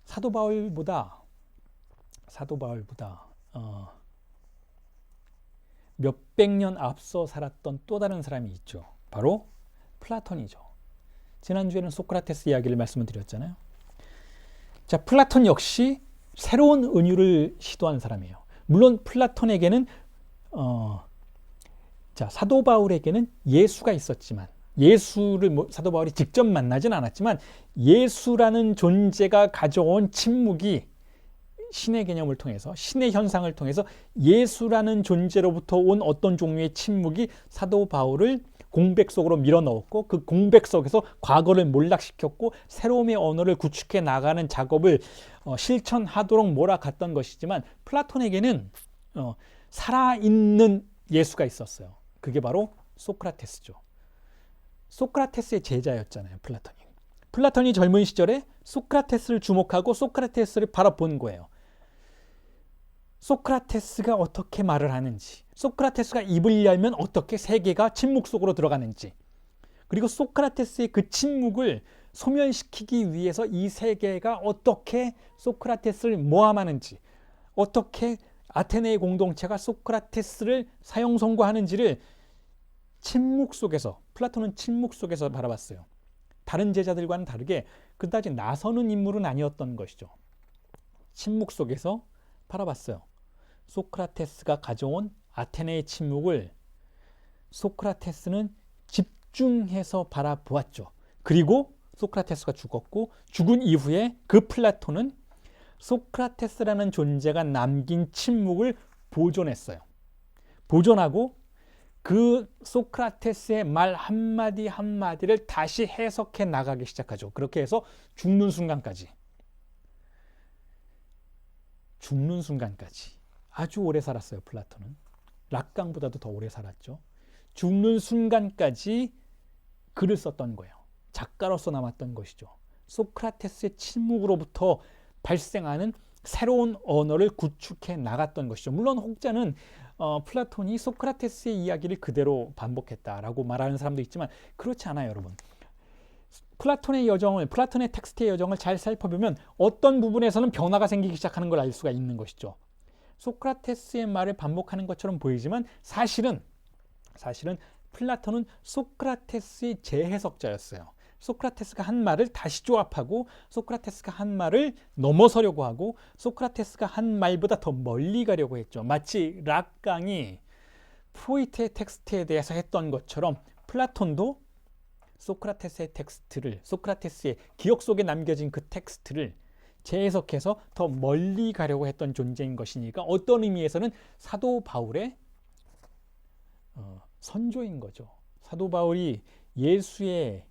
사도 바울보다 몇백 년 앞서 살았던 또 다른 사람이 있죠. 바로 플라톤이죠. 지난주에는 소크라테스 이야기를 말씀을 드렸잖아요. 자, 플라톤 역시 새로운 은유를 시도한 사람이에요. 물론 플라톤에게는 사도 바울에게는 예수가 있었지만, 예수를 사도 바울이 직접 만나진 않았지만 예수라는 존재가 가져온 침묵이 신의 개념을 통해서, 신의 현상을 통해서 예수라는 존재로부터 온 어떤 종류의 침묵이 사도 바울을 공백 속으로 밀어넣었고, 그 공백 속에서 과거를 몰락시켰고 새로움의 언어를 구축해 나가는 작업을 실천하도록 몰아갔던 것이지만, 플라톤에게는 살아있는 예수가 있었어요. 그게 바로 소크라테스죠. 소크라테스의 제자였잖아요, 플라톤이. 플라톤이 젊은 시절에 소크라테스를 주목하고 소크라테스를 바라본 거예요. 소크라테스가 어떻게 말을 하는지, 소크라테스가 입을 열면 어떻게 세계가 침묵 속으로 들어가는지, 그리고 소크라테스의 그 침묵을 소멸시키기 위해서 이 세계가 어떻게 소크라테스를 모함하는지, 어떻게 아테네의 공동체가 소크라테스를 사형 선고하는지를 침묵 속에서, 플라톤은 침묵 속에서 바라봤어요. 다른 제자들과는 다르게 그다지 나서는 인물은 아니었던 것이죠. 침묵 속에서 바라봤어요. 소크라테스가 가져온 아테네의 침묵을 소크라테스는 집중해서 바라보았죠. 그리고 소크라테스가 죽었고, 죽은 이후에 그 플라톤은 소크라테스라는 존재가 남긴 침묵을 보존했어요. 보존하고 그 소크라테스의 말 한마디 한마디를 다시 해석해 나가기 시작하죠. 그렇게 해서 죽는 순간까지 아주 오래 살았어요. 플라톤은 락강보다도 더 오래 살았죠. 죽는 순간까지 글을 썼던 거예요. 작가로서 남았던 것이죠. 소크라테스의 침묵으로부터 발생하는 새로운 언어를 구축해 나갔던 것이죠. 물론 혹자는 플라톤이 소크라테스의 이야기를 그대로 반복했다라고 말하는 사람도 있지만 그렇지 않아요, 여러분. 플라톤의 텍스트의 여정을 잘 살펴보면 어떤 부분에서는 변화가 생기기 시작하는 걸 알 수가 있는 것이죠. 소크라테스의 말을 반복하는 것처럼 보이지만 사실은 플라톤은 소크라테스의 재해석자였어요. 소크라테스가 한 말을 다시 조합하고 소크라테스가 한 말을 넘어서려고 하고 소크라테스가 한 말보다 더 멀리 가려고 했죠. 마치 락강이 프로이트의 텍스트에 대해서 했던 것처럼 플라톤도 소크라테스의 텍스트를, 소크라테스의 기억 속에 남겨진 그 텍스트를 재해석해서 더 멀리 가려고 했던 존재인 것이니까 어떤 의미에서는 사도 바울의 선조인 거죠. 사도 바울이 예수의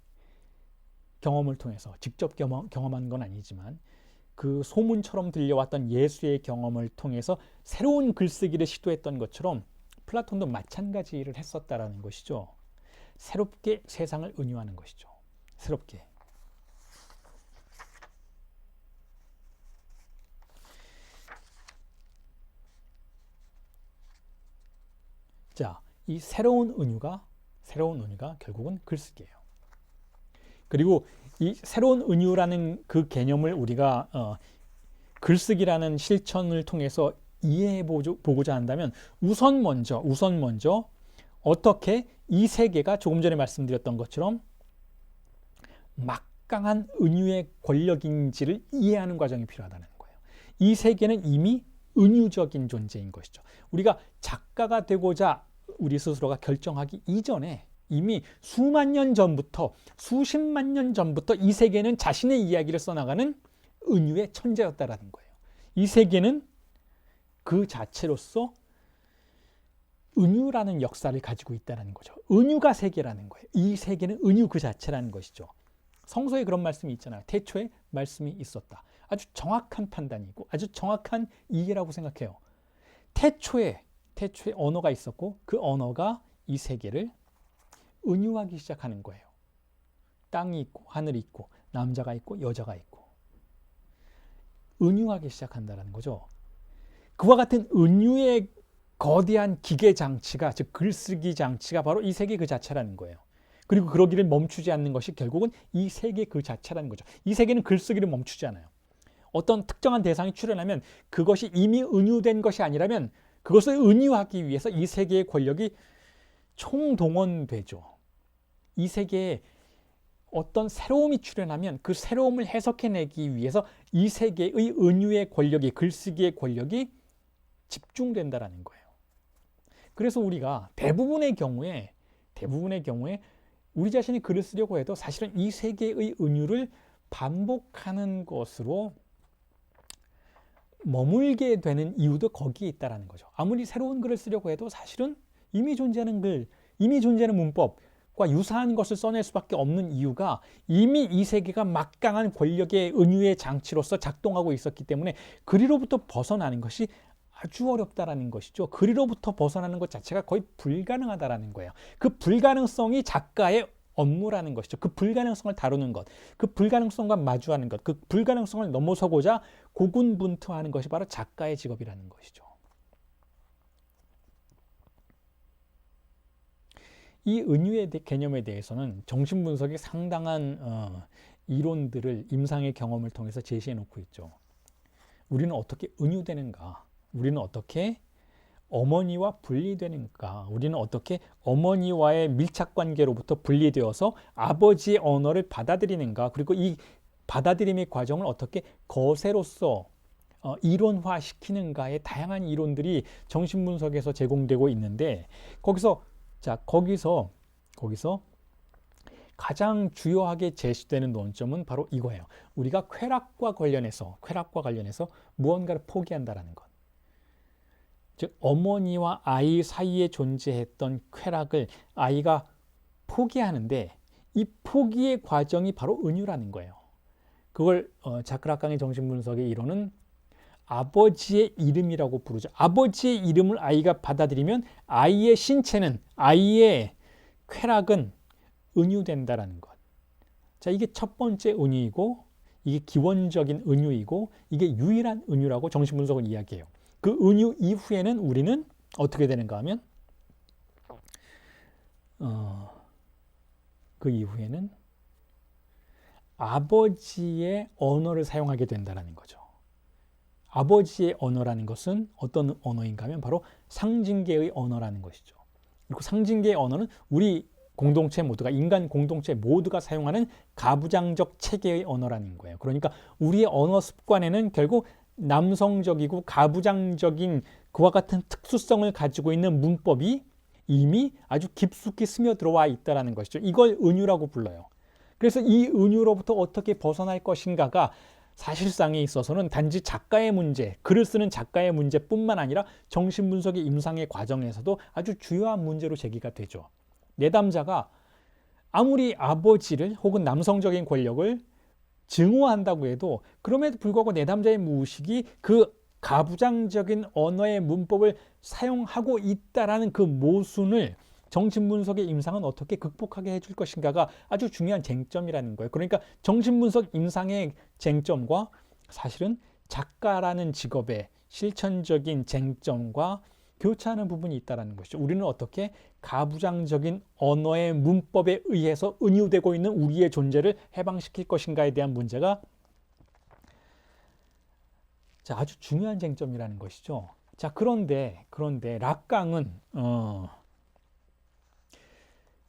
경험을 통해서 직접 경험한 건 아니지만 그 소문처럼 들려왔던 예수의 경험을 통해서 새로운 글쓰기를 시도했던 것처럼 플라톤도 마찬가지 일을 했었다라는 것이죠. 새롭게 세상을 은유하는 것이죠. 새롭게. 자, 이 새로운 은유가 결국은 글쓰기예요. 그리고 이 새로운 은유라는 그 개념을 우리가 글쓰기라는 실천을 통해서 이해해 보고자 한다면 우선 먼저 어떻게 이 세계가 조금 전에 말씀드렸던 것처럼 막강한 은유의 권력인지를 이해하는 과정이 필요하다는 거예요. 이 세계는 이미 은유적인 존재인 것이죠. 우리가 작가가 되고자 우리 스스로가 결정하기 이전에 이미 수만 년 전부터 수십만 년 전부터 이 세계는 자신의 이야기를 써나가는 은유의 천재였다라는 거예요. 이 세계는 그 자체로서 은유라는 역사를 가지고 있다는 거죠. 은유가 세계라는 거예요. 이 세계는 은유 그 자체라는 것이죠. 성서에 그런 말씀이 있잖아요. 태초에 말씀이 있었다. 아주 정확한 판단이고 아주 정확한 이해라고 생각해요. 태초에 언어가 있었고 그 언어가 이 세계를 은유하기 시작하는 거예요. 땅이 있고 하늘이 있고 남자가 있고 여자가 있고 은유하기 시작한다는 거죠. 그와 같은 은유의 거대한 기계 장치가, 즉 글쓰기 장치가 바로 이 세계 그 자체라는 거예요. 그리고 그러기를 멈추지 않는 것이 결국은 이 세계 그 자체라는 거죠. 이 세계는 글쓰기를 멈추지 않아요. 어떤 특정한 대상이 출현하면 그것이 이미 은유된 것이 아니라면 그것을 은유하기 위해서 이 세계의 권력이 총동원되죠. 이 세계에 어떤 새로움이 출현하면 그 새로움을 해석해내기 위해서 이 세계의 은유의 권력이, 글쓰기의 권력이 집중된다라는 거예요. 그래서 우리가 대부분의 경우에 우리 자신이 글을 쓰려고 해도 사실은 이 세계의 은유를 반복하는 것으로 머물게 되는 이유도 거기에 있다는 거죠. 아무리 새로운 글을 쓰려고 해도 사실은 이미 존재하는 글, 이미 존재하는 문법과 유사한 것을 써낼 수밖에 없는 이유가 이미 이 세계가 막강한 권력의 은유의 장치로서 작동하고 있었기 때문에 그리로부터 벗어나는 것이 아주 어렵다라는 것이죠. 그리로부터 벗어나는 것 자체가 거의 불가능하다라는 거예요. 그 불가능성이 작가의 업무라는 것이죠. 그 불가능성을 다루는 것, 그 불가능성과 마주하는 것, 그 불가능성을 넘어서고자 고군분투하는 것이 바로 작가의 직업이라는 것이죠. 이 은유의 개념에 대해서는 정신분석이 상당한 이론들을 임상의 경험을 통해서 제시해 놓고 있죠. 우리는 어떻게 은유되는가? 우리는 어떻게 어머니와 분리되는가? 우리는 어떻게 어머니와의 밀착관계로부터 분리되어서 아버지의 언어를 받아들이는가? 그리고 이 받아들임의 과정을 어떻게 거세로서 이론화시키는가의 다양한 이론들이 정신분석에서 제공되고 있는데 거기서 가장 주요하게 제시되는 논점은 바로 이거예요. 우리가 쾌락과 관련해서 무언가를 포기한다라는 것. 즉 어머니와 아이 사이에 존재했던 쾌락을 아이가 포기하는데 이 포기의 과정이 바로 은유라는 거예요. 그걸 자크라강의 정신분석의 이론은 아버지의 이름이라고 부르죠. 아버지의 이름을 아이가 받아들이면 아이의 신체는, 아이의 쾌락은 은유된다라는 것. 자, 이게 첫 번째 은유이고 이게 기원적인 은유이고 이게 유일한 은유라고 정신분석은 이야기해요. 그 은유 이후에는 우리는 어떻게 되는가 하면 그 이후에는 아버지의 언어를 사용하게 된다는 거죠. 아버지의 언어라는 것은 어떤 언어인가 하면 바로 상징계의 언어라는 것이죠. 그리고 상징계의 언어는 우리 공동체 모두가 인간 공동체 모두가 사용하는 가부장적 체계의 언어라는 거예요. 그러니까 우리의 언어 습관에는 결국 남성적이고 가부장적인 그와 같은 특수성을 가지고 있는 문법이 이미 아주 깊숙이 스며들어와 있다는 것이죠. 이걸 은유라고 불러요. 그래서 이 은유로부터 어떻게 벗어날 것인가가 사실상에 있어서는 단지 작가의 문제, 글을 쓰는 작가의 문제뿐만 아니라 정신분석의 임상의 과정에서도 아주 주요한 문제로 제기가 되죠. 내담자가 아무리 아버지를 혹은 남성적인 권력을 증오한다고 해도 그럼에도 불구하고 내담자의 무의식이 그 가부장적인 언어의 문법을 사용하고 있다라는 그 모순을 정신분석의 임상은 어떻게 극복하게 해줄 것인가가 아주 중요한 쟁점이라는 거예요. 그러니까 정신분석 임상의 쟁점과 사실은 작가라는 직업의 실천적인 쟁점과 교차하는 부분이 있다는 것이죠. 우리는 어떻게 가부장적인 언어의 문법에 의해서 은유되고 있는 우리의 존재를 해방시킬 것인가에 대한 문제가 아주 중요한 쟁점이라는 것이죠. 자, 그런데 락강은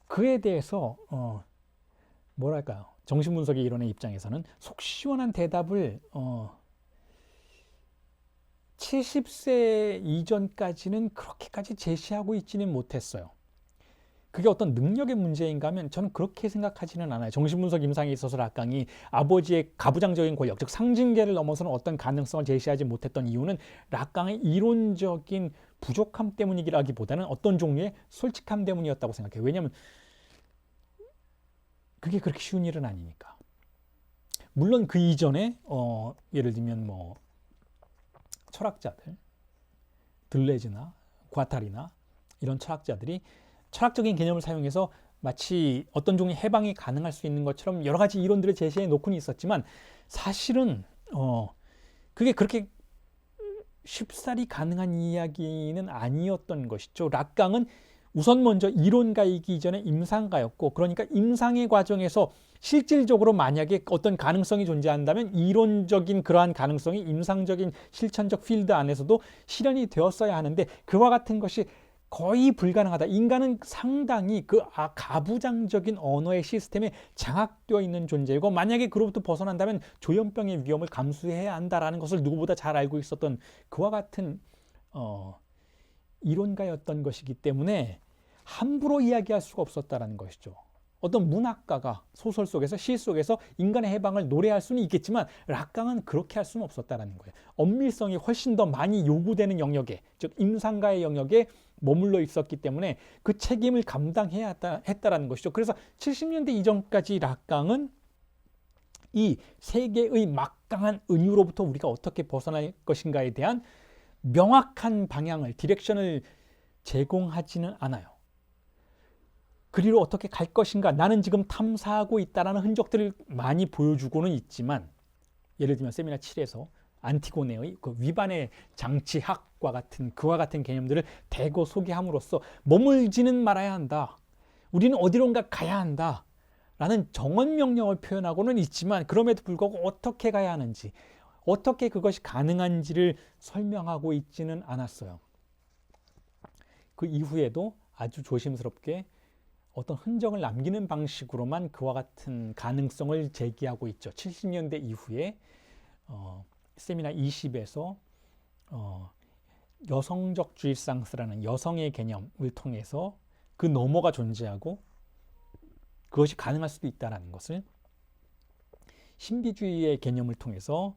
그에 대해서 뭐랄까요? 정신분석의 이론의 입장에서는 속 시원한 대답을 70세 이전까지는 그렇게까지 제시하고 있지는 못했어요. 그게 어떤 능력의 문제인가 하면 저는 그렇게 생각하지는 않아요. 정신분석 임상에 있어서 락강이 아버지의 가부장적인 권력, 즉 상징계를 넘어서는 어떤 가능성을 제시하지 못했던 이유는 락강의 이론적인 부족함 때문이라기보다는 어떤 종류의 솔직함 때문이었다고 생각해요. 왜냐하면 그게 그렇게 쉬운 일은 아니니까. 물론 그 이전에 예를 들면 뭐 철학자들, 들레즈나 과탈이나 이런 철학자들이 철학적인 개념을 사용해서 마치 어떤 종류의 해방이 가능할 수 있는 것처럼 여러 가지 이론들을 제시해 놓고는 있었지만 사실은 그게 그렇게 쉽사리 가능한 이야기는 아니었던 것이죠. 락강은 우선 먼저 이론가이기 이전에 임상가였고, 그러니까 임상의 과정에서 실질적으로 만약에 어떤 가능성이 존재한다면 이론적인 그러한 가능성이 임상적인 실천적 필드 안에서도 실현이 되었어야 하는데 그와 같은 것이 거의 불가능하다. 인간은 상당히 그 가부장적인 언어의 시스템에 장악되어 있는 존재이고 만약에 그로부터 벗어난다면 조현병의 위험을 감수해야 한다라는 것을 누구보다 잘 알고 있었던 그와 같은 이론가였던 것이기 때문에 함부로 이야기할 수가 없었다라는 것이죠. 어떤 문학가가 소설 속에서 시 속에서 인간의 해방을 노래할 수는 있겠지만 락강은 그렇게 할 수는 없었다라는 거예요. 엄밀성이 훨씬 더 많이 요구되는 영역에, 즉 임상가의 영역에 머물러 있었기 때문에 그 책임을 감당해야 했다라는 것이죠. 그래서 70년대 이전까지 락강은 이 세계의 막강한 은유로부터 우리가 어떻게 벗어날 것인가에 대한 명확한 방향을, 디렉션을 제공하지는 않아요. 그리로 어떻게 갈 것인가, 나는 지금 탐사하고 있다라는 흔적들을 많이 보여주고는 있지만, 예를 들면 세미나 7에서 안티고네의 그 위반의 장치학과 같은 그와 같은 개념들을 대거 소개함으로써 머물지는 말아야 한다, 우리는 어디론가 가야 한다 라는 정언 명령을 표현하고는 있지만 그럼에도 불구하고 어떻게 가야 하는지, 어떻게 그것이 가능한지를 설명하고 있지는 않았어요. 그 이후에도 아주 조심스럽게 어떤 흔적을 남기는 방식으로만 그와 같은 가능성을 제기하고 있죠. 70년대 이후에 세미나 20에서 여성적 주입상스라는 여성의 개념을 통해서 그 너머가 존재하고 그것이 가능할 수도 있다는 것을 신비주의의 개념을 통해서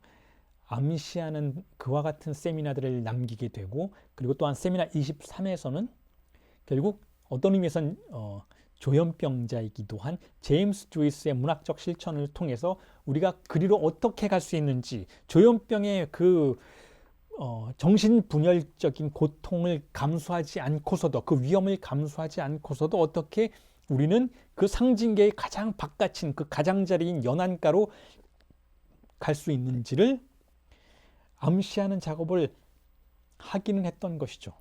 암시하는 그와 같은 세미나들을 남기게 되고, 그리고 또한 세미나 23에서는 결국 어떤 의미에서는 조현병자이기도 한 제임스 조이스의 문학적 실천을 통해서 우리가 그리로 어떻게 갈 수 있는지, 조현병의 그 정신분열적인 고통을 감수하지 않고서도, 그 위험을 감수하지 않고서도 어떻게 우리는 그 상징계의 가장 바깥인 그 가장자리인 연안가로 갈 수 있는지를 암시하는 작업을 하기는 했던 것이죠.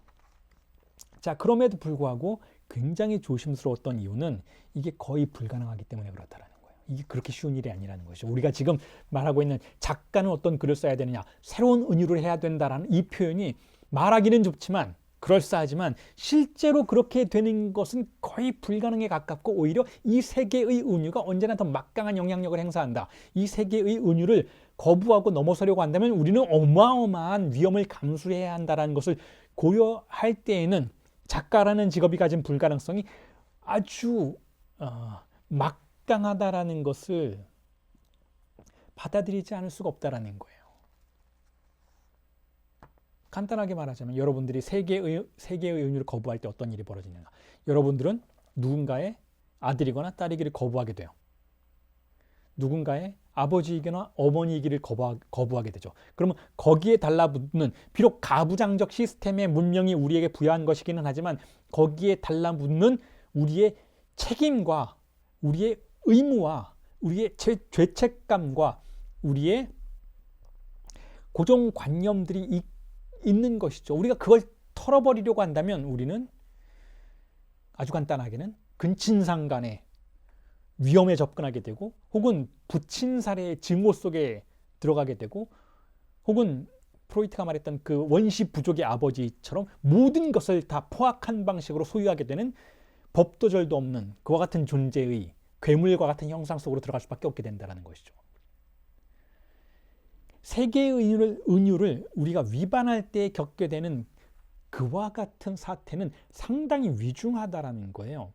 자, 그럼에도 불구하고 굉장히 조심스러웠던 이유는 이게 거의 불가능하기 때문에 그렇다는 거예요. 이게 그렇게 쉬운 일이 아니라는 것이죠. 우리가 지금 말하고 있는 작가는 어떤 글을 써야 되느냐, 새로운 은유를 해야 된다라는 이 표현이 말하기는 좋지만 그럴싸하지만 실제로 그렇게 되는 것은 거의 불가능에 가깝고 오히려 이 세계의 은유가 언제나 더 막강한 영향력을 행사한다. 이 세계의 은유를 거부하고 넘어서려고 한다면 우리는 어마어마한 위험을 감수해야 한다는 것을 고려할 때에는 작가라는 직업이 가진 불가능성이 아주 막강하다라는 것을 받아들이지 않을 수가 없다라는 거예요. 간단하게 말하자면 여러분들이 세계의 은유를 거부할 때 어떤 일이 벌어지는가? 여러분들은 누군가의 아들이거나 딸이기를 거부하게 돼요. 누군가의 아버지이거나 어머니이기를 거부하게 되죠. 그러면 거기에 달라붙는, 비록 가부장적 시스템의 문명이 우리에게 부여한 것이기는 하지만 거기에 달라붙는 우리의 책임과 우리의 의무와 우리의 죄책감과 우리의 고정관념들이 있는 것이죠. 우리가 그걸 털어버리려고 한다면 우리는 아주 간단하게는 근친상 간에 위험에 접근하게 되고 혹은 부친살의 증오 속에 들어가게 되고 혹은 프로이트가 말했던 그 원시 부족의 아버지처럼 모든 것을 다 포악한 방식으로 소유하게 되는 법도절도 없는 그와 같은 존재의 괴물과 같은 형상 속으로 들어갈 수밖에 없게 된다는 것이죠. 세계의 은유를 우리가 위반할 때 겪게 되는 그와 같은 사태는 상당히 위중하다라는 거예요.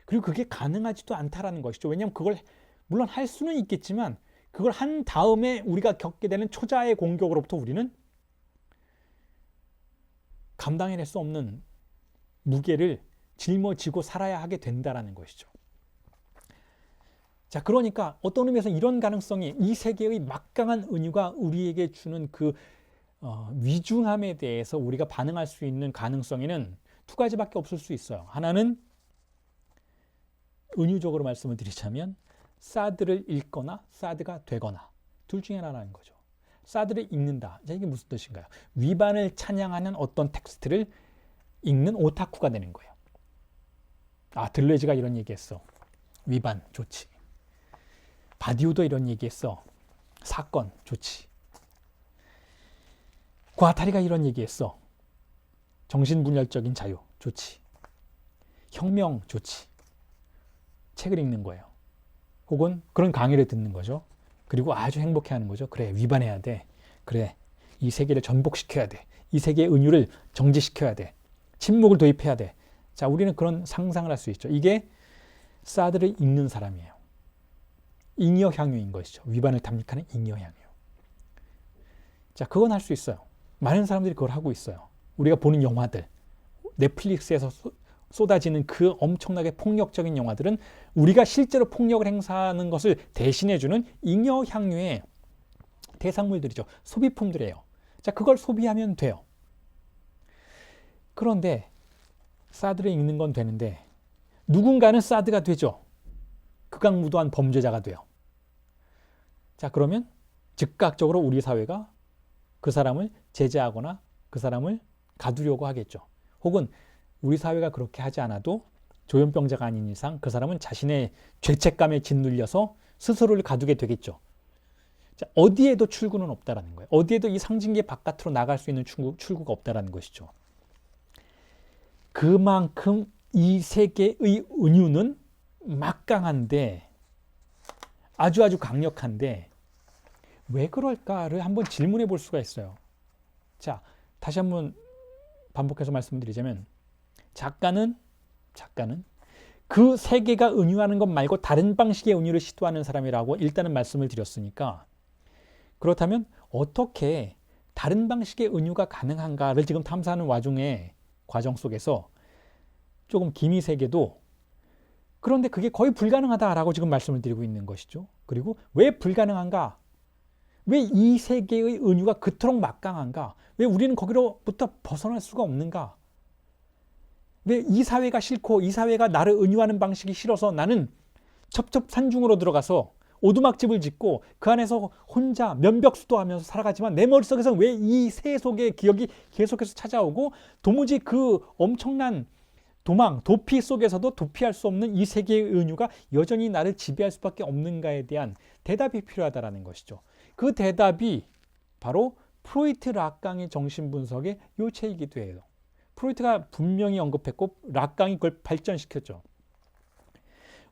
그리고 그게 가능하지도 않다라는 것이죠. 왜냐하면 그걸 물론 할 수는 있겠지만 그걸 한 다음에 우리가 겪게 되는 초자의 공격으로부터 우리는 감당해낼 수 없는 무게를 짊어지고 살아야 하게 된다라는 것이죠. 자, 그러니까 어떤 의미에서 이런 가능성이 이 세계의 막강한 은유가 우리에게 주는 그 위중함에 대해서 우리가 반응할 수 있는 가능성에는 두 가지밖에 없을 수 있어요. 하나는 은유적으로 말씀을 드리자면 사드를 읽거나 사드가 되거나 둘 중에 하나라는 거죠. 사드를 읽는다. 자, 이게 무슨 뜻인가요? 위반을 찬양하는 어떤 텍스트를 읽는 오타쿠가 되는 거예요. 들레즈가 이런 얘기했어. 위반 좋지. 바디우도 이런 얘기했어. 사건 좋지. 과타리가 이런 얘기했어. 정신분열적인 자유 좋지. 혁명 좋지. 책을 읽는 거예요. 혹은 그런 강의를 듣는 거죠. 그리고 아주 행복해하는 거죠. 그래, 위반해야 돼. 그래, 이 세계를 전복시켜야 돼. 이 세계의 은유를 정지시켜야 돼. 침묵을 도입해야 돼. 자, 우리는 그런 상상을 할 수 있죠. 이게 사드를 읽는 사람이에요. 잉여 향유인 것이죠. 위반을 담력하는 잉여 향유. 자, 그건 할 수 있어요. 많은 사람들이 그걸 하고 있어요. 우리가 보는 영화들, 넷플릭스에서 쏟아지는 그 엄청나게 폭력적인 영화들은 우리가 실제로 폭력을 행사하는 것을 대신해주는 잉여 향유의 대상물들이죠. 소비품들이에요. 자, 그걸 소비하면 돼요. 그런데 사드를 읽는 건 되는데 누군가는 사드가 되죠. 극악무도한 범죄자가 돼요. 자, 그러면 즉각적으로 우리 사회가 그 사람을 제재하거나 그 사람을 가두려고 하겠죠. 혹은 우리 사회가 그렇게 하지 않아도 조현병자가 아닌 이상 그 사람은 자신의 죄책감에 짓눌려서 스스로를 가두게 되겠죠. 자, 어디에도 출구는 없다라는 거예요. 어디에도 이 상징계 바깥으로 나갈 수 있는 출구가 없다라는 것이죠. 그만큼 이 세계의 은유는 막강한데 아주 강력한데 왜 그럴까를 한번 질문해 볼 수가 있어요. 자, 다시 한번 반복해서 말씀드리자면 작가는 그 세계가 은유하는 것 말고 다른 방식의 은유를 시도하는 사람이라고 일단은 말씀을 드렸으니까 그렇다면 어떻게 다른 방식의 은유가 가능한가를 지금 탐사하는 과정 속에서 조금 기미세계도 그런데 그게 거의 불가능하다라고 지금 말씀을 드리고 있는 것이죠. 그리고 왜 불가능한가? 왜 이 세계의 은유가 그토록 막강한가? 왜 우리는 거기로부터 벗어날 수가 없는가? 왜 이 사회가 싫고 이 사회가 나를 은유하는 방식이 싫어서 나는 첩첩산중으로 들어가서 오두막집을 짓고 그 안에서 혼자 면벽수도하면서 살아가지만 내 머릿속에서 왜 이 새 속의 기억이 계속해서 찾아오고 도무지 그 엄청난 도피 속에서도 도피할 수 없는 이 세계의 은유가 여전히 나를 지배할 수밖에 없는가에 대한 대답이 필요하다는 것이죠. 그 대답이 바로 프로이트 락강의 정신분석의 요체이기도 해요. 프로이트가 분명히 언급했고 락강이 그걸 발전시켰죠.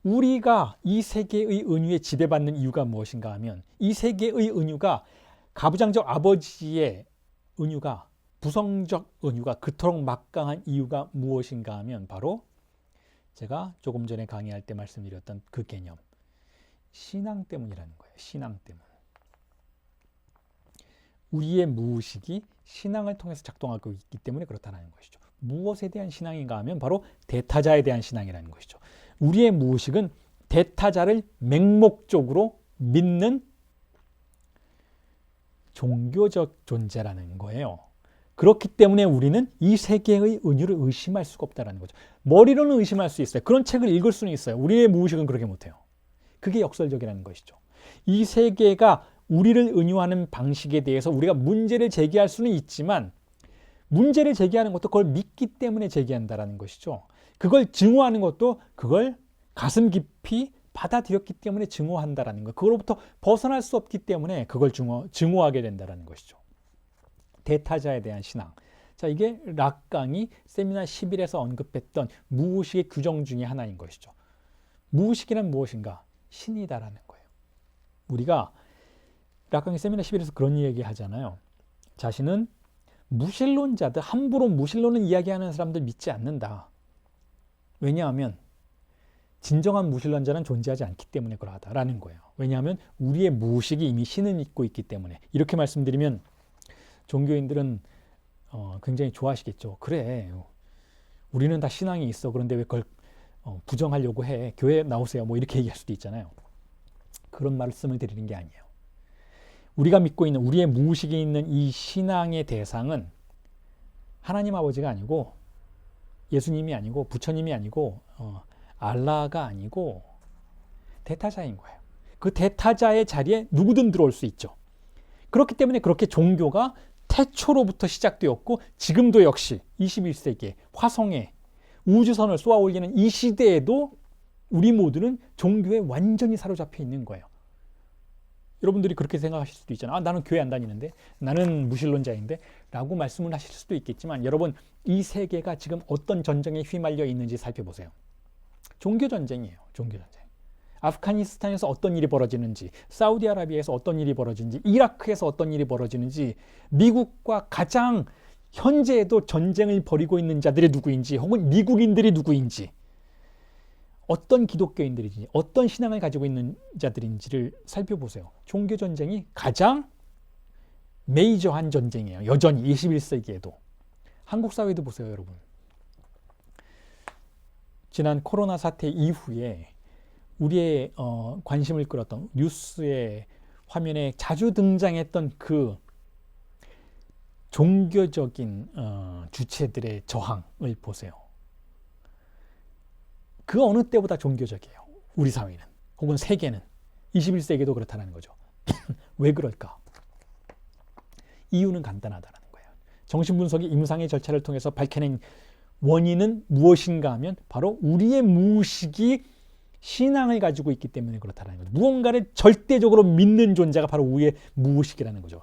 우리가 이 세계의 은유에 지배받는 이유가 무엇인가 하면 이 세계의 은유가 가부장적 아버지의 은유가 부성적 은유가 그토록 막강한 이유가 무엇인가 하면 바로 제가 조금 전에 강의할 때 말씀드렸던 그 개념 신앙 때문이라는 거예요. 신앙 때문. 우리의 무의식이 신앙을 통해서 작동하고 있기 때문에 그렇다는 것이죠. 무엇에 대한 신앙인가 하면 바로 대타자에 대한 신앙이라는 것이죠. 우리의 무의식은 대타자를 맹목적으로 믿는 종교적 존재라는 거예요. 그렇기 때문에 우리는 이 세계의 은유를 의심할 수가 없다는 거죠. 머리로는 의심할 수 있어요. 그런 책을 읽을 수는 있어요. 우리의 무의식은 그렇게 못해요. 그게 역설적이라는 것이죠. 이 세계가 우리를 은유하는 방식에 대해서 우리가 문제를 제기할 수는 있지만 문제를 제기하는 것도 그걸 믿기 때문에 제기한다는 것이죠. 그걸 증오하는 것도 그걸 가슴 깊이 받아들였기 때문에 증오한다는 것. 그걸로부터 벗어날 수 없기 때문에 그걸 증오하게 된다는 것이죠. 대타자에 대한 신앙. 자, 이게 락강이 세미나 11에서 언급했던 무의식의 규정 중에 하나인 것이죠. 무의식이란 무엇인가? 신이다라는 거예요. 우리가 락강이 세미나 11에서 그런 얘기 하잖아요. 자신은 무신론자들, 함부로 무신론을 이야기하는 사람들 믿지 않는다. 왜냐하면 진정한 무신론자는 존재하지 않기 때문에 그러하다라는 거예요. 왜냐하면 우리의 무의식이 이미 신을 믿고 있기 때문에. 이렇게 말씀드리면 종교인들은 굉장히 좋아하시겠죠. 그래, 우리는 다 신앙이 있어. 그런데 왜 그걸 부정하려고 해. 교회 나오세요. 뭐 이렇게 얘기할 수도 있잖아요. 그런 말씀을 드리는 게 아니에요. 우리가 믿고 있는 우리의 무의식에 있는 이 신앙의 대상은 하나님 아버지가 아니고 예수님이 아니고 부처님이 아니고 알라가 아니고 대타자인 거예요. 그 대타자의 자리에 누구든 들어올 수 있죠. 그렇기 때문에 그렇게 종교가 태초로부터 시작되었고 지금도 역시 21세기에 화성에 우주선을 쏘아 올리는 이 시대에도 우리 모두는 종교에 완전히 사로잡혀 있는 거예요. 여러분들이 그렇게 생각하실 수도 있잖아요. 나는 교회 안 다니는데, 나는 무신론자인데 라고 말씀을 하실 수도 있겠지만 여러분, 이 세계가 지금 어떤 전쟁에 휘말려 있는지 살펴보세요. 종교전쟁이에요. 종교전쟁. 아프가니스탄에서 어떤 일이 벌어지는지, 사우디아라비아에서 어떤 일이 벌어지는지, 이라크에서 어떤 일이 벌어지는지, 미국과 가장 현재에도 전쟁을 벌이고 있는 자들이 누구인지, 혹은 미국인들이 누구인지, 어떤 기독교인들인지, 어떤 신앙을 가지고 있는 자들인지를 살펴보세요. 종교전쟁이 가장 메이저한 전쟁이에요. 여전히 21세기에도. 한국 사회도 보세요, 여러분. 지난 코로나 사태 이후에 우리의 관심을 끌었던 뉴스의 화면에 자주 등장했던 그 종교적인 주체들의 저항을 보세요. 그 어느 때보다 종교적이에요. 우리 사회는. 혹은 세계는. 21세기도 그렇다는 거죠. 왜 그럴까? 이유는 간단하다는 거예요. 정신분석의 임상의 절차를 통해서 밝혀낸 원인은 무엇인가 하면 바로 우리의 무의식이 신앙을 가지고 있기 때문에 그렇다는 거죠. 무언가를 절대적으로 믿는 존재가 바로 우리의 무의식이라는 거죠.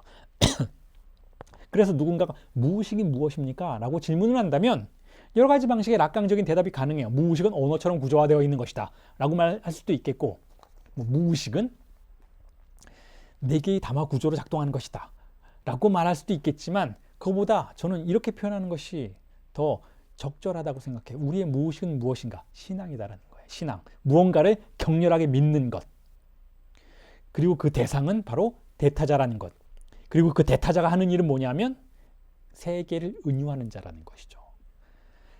그래서 누군가가 무의식이 무엇입니까? 라고 질문을 한다면 여러 가지 방식의 락강적인 대답이 가능해요. 무의식은 언어처럼 구조화되어 있는 것이다 라고 말할 수도 있겠고, 무의식은 네 개의 담화 구조로 작동하는 것이다 라고 말할 수도 있겠지만, 그거보다 저는 이렇게 표현하는 것이 더 적절하다고 생각해요. 우리의 무의식은 무엇인가? 신앙이다라는 거예요. 신앙. 무언가를 격렬하게 믿는 것. 그리고 그 대상은 바로 대타자라는 것. 그리고 그 대타자가 하는 일은 뭐냐면 세계를 은유하는 자라는 것이죠.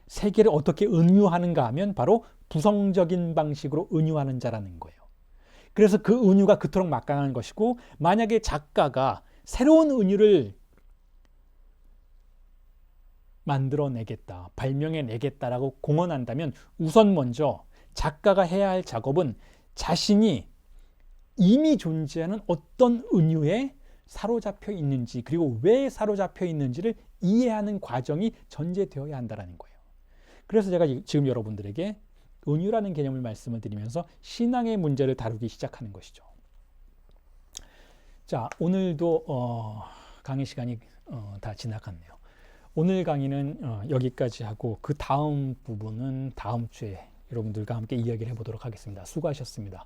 세계를 어떻게 은유하는가 하면 바로 부성적인 방식으로 은유하는 자라는 거예요. 그래서 그 은유가 그토록 막강한 것이고, 만약에 작가가 새로운 은유를 만들어내겠다, 발명해내겠다라고 공언한다면 우선 먼저 작가가 해야 할 작업은 자신이 이미 존재하는 어떤 은유에 사로잡혀 있는지, 그리고 왜 사로잡혀 있는지를 이해하는 과정이 전제되어야 한다는 거예요. 그래서 제가 지금 여러분들에게 은유라는 개념을 말씀을 드리면서 신앙의 문제를 다루기 시작하는 것이죠. 자, 오늘도 강의 시간이 다 지나갔네요. 오늘 강의는 여기까지 하고 그 다음 부분은 다음 주에 여러분들과 함께 이야기를 해보도록 하겠습니다. 수고하셨습니다.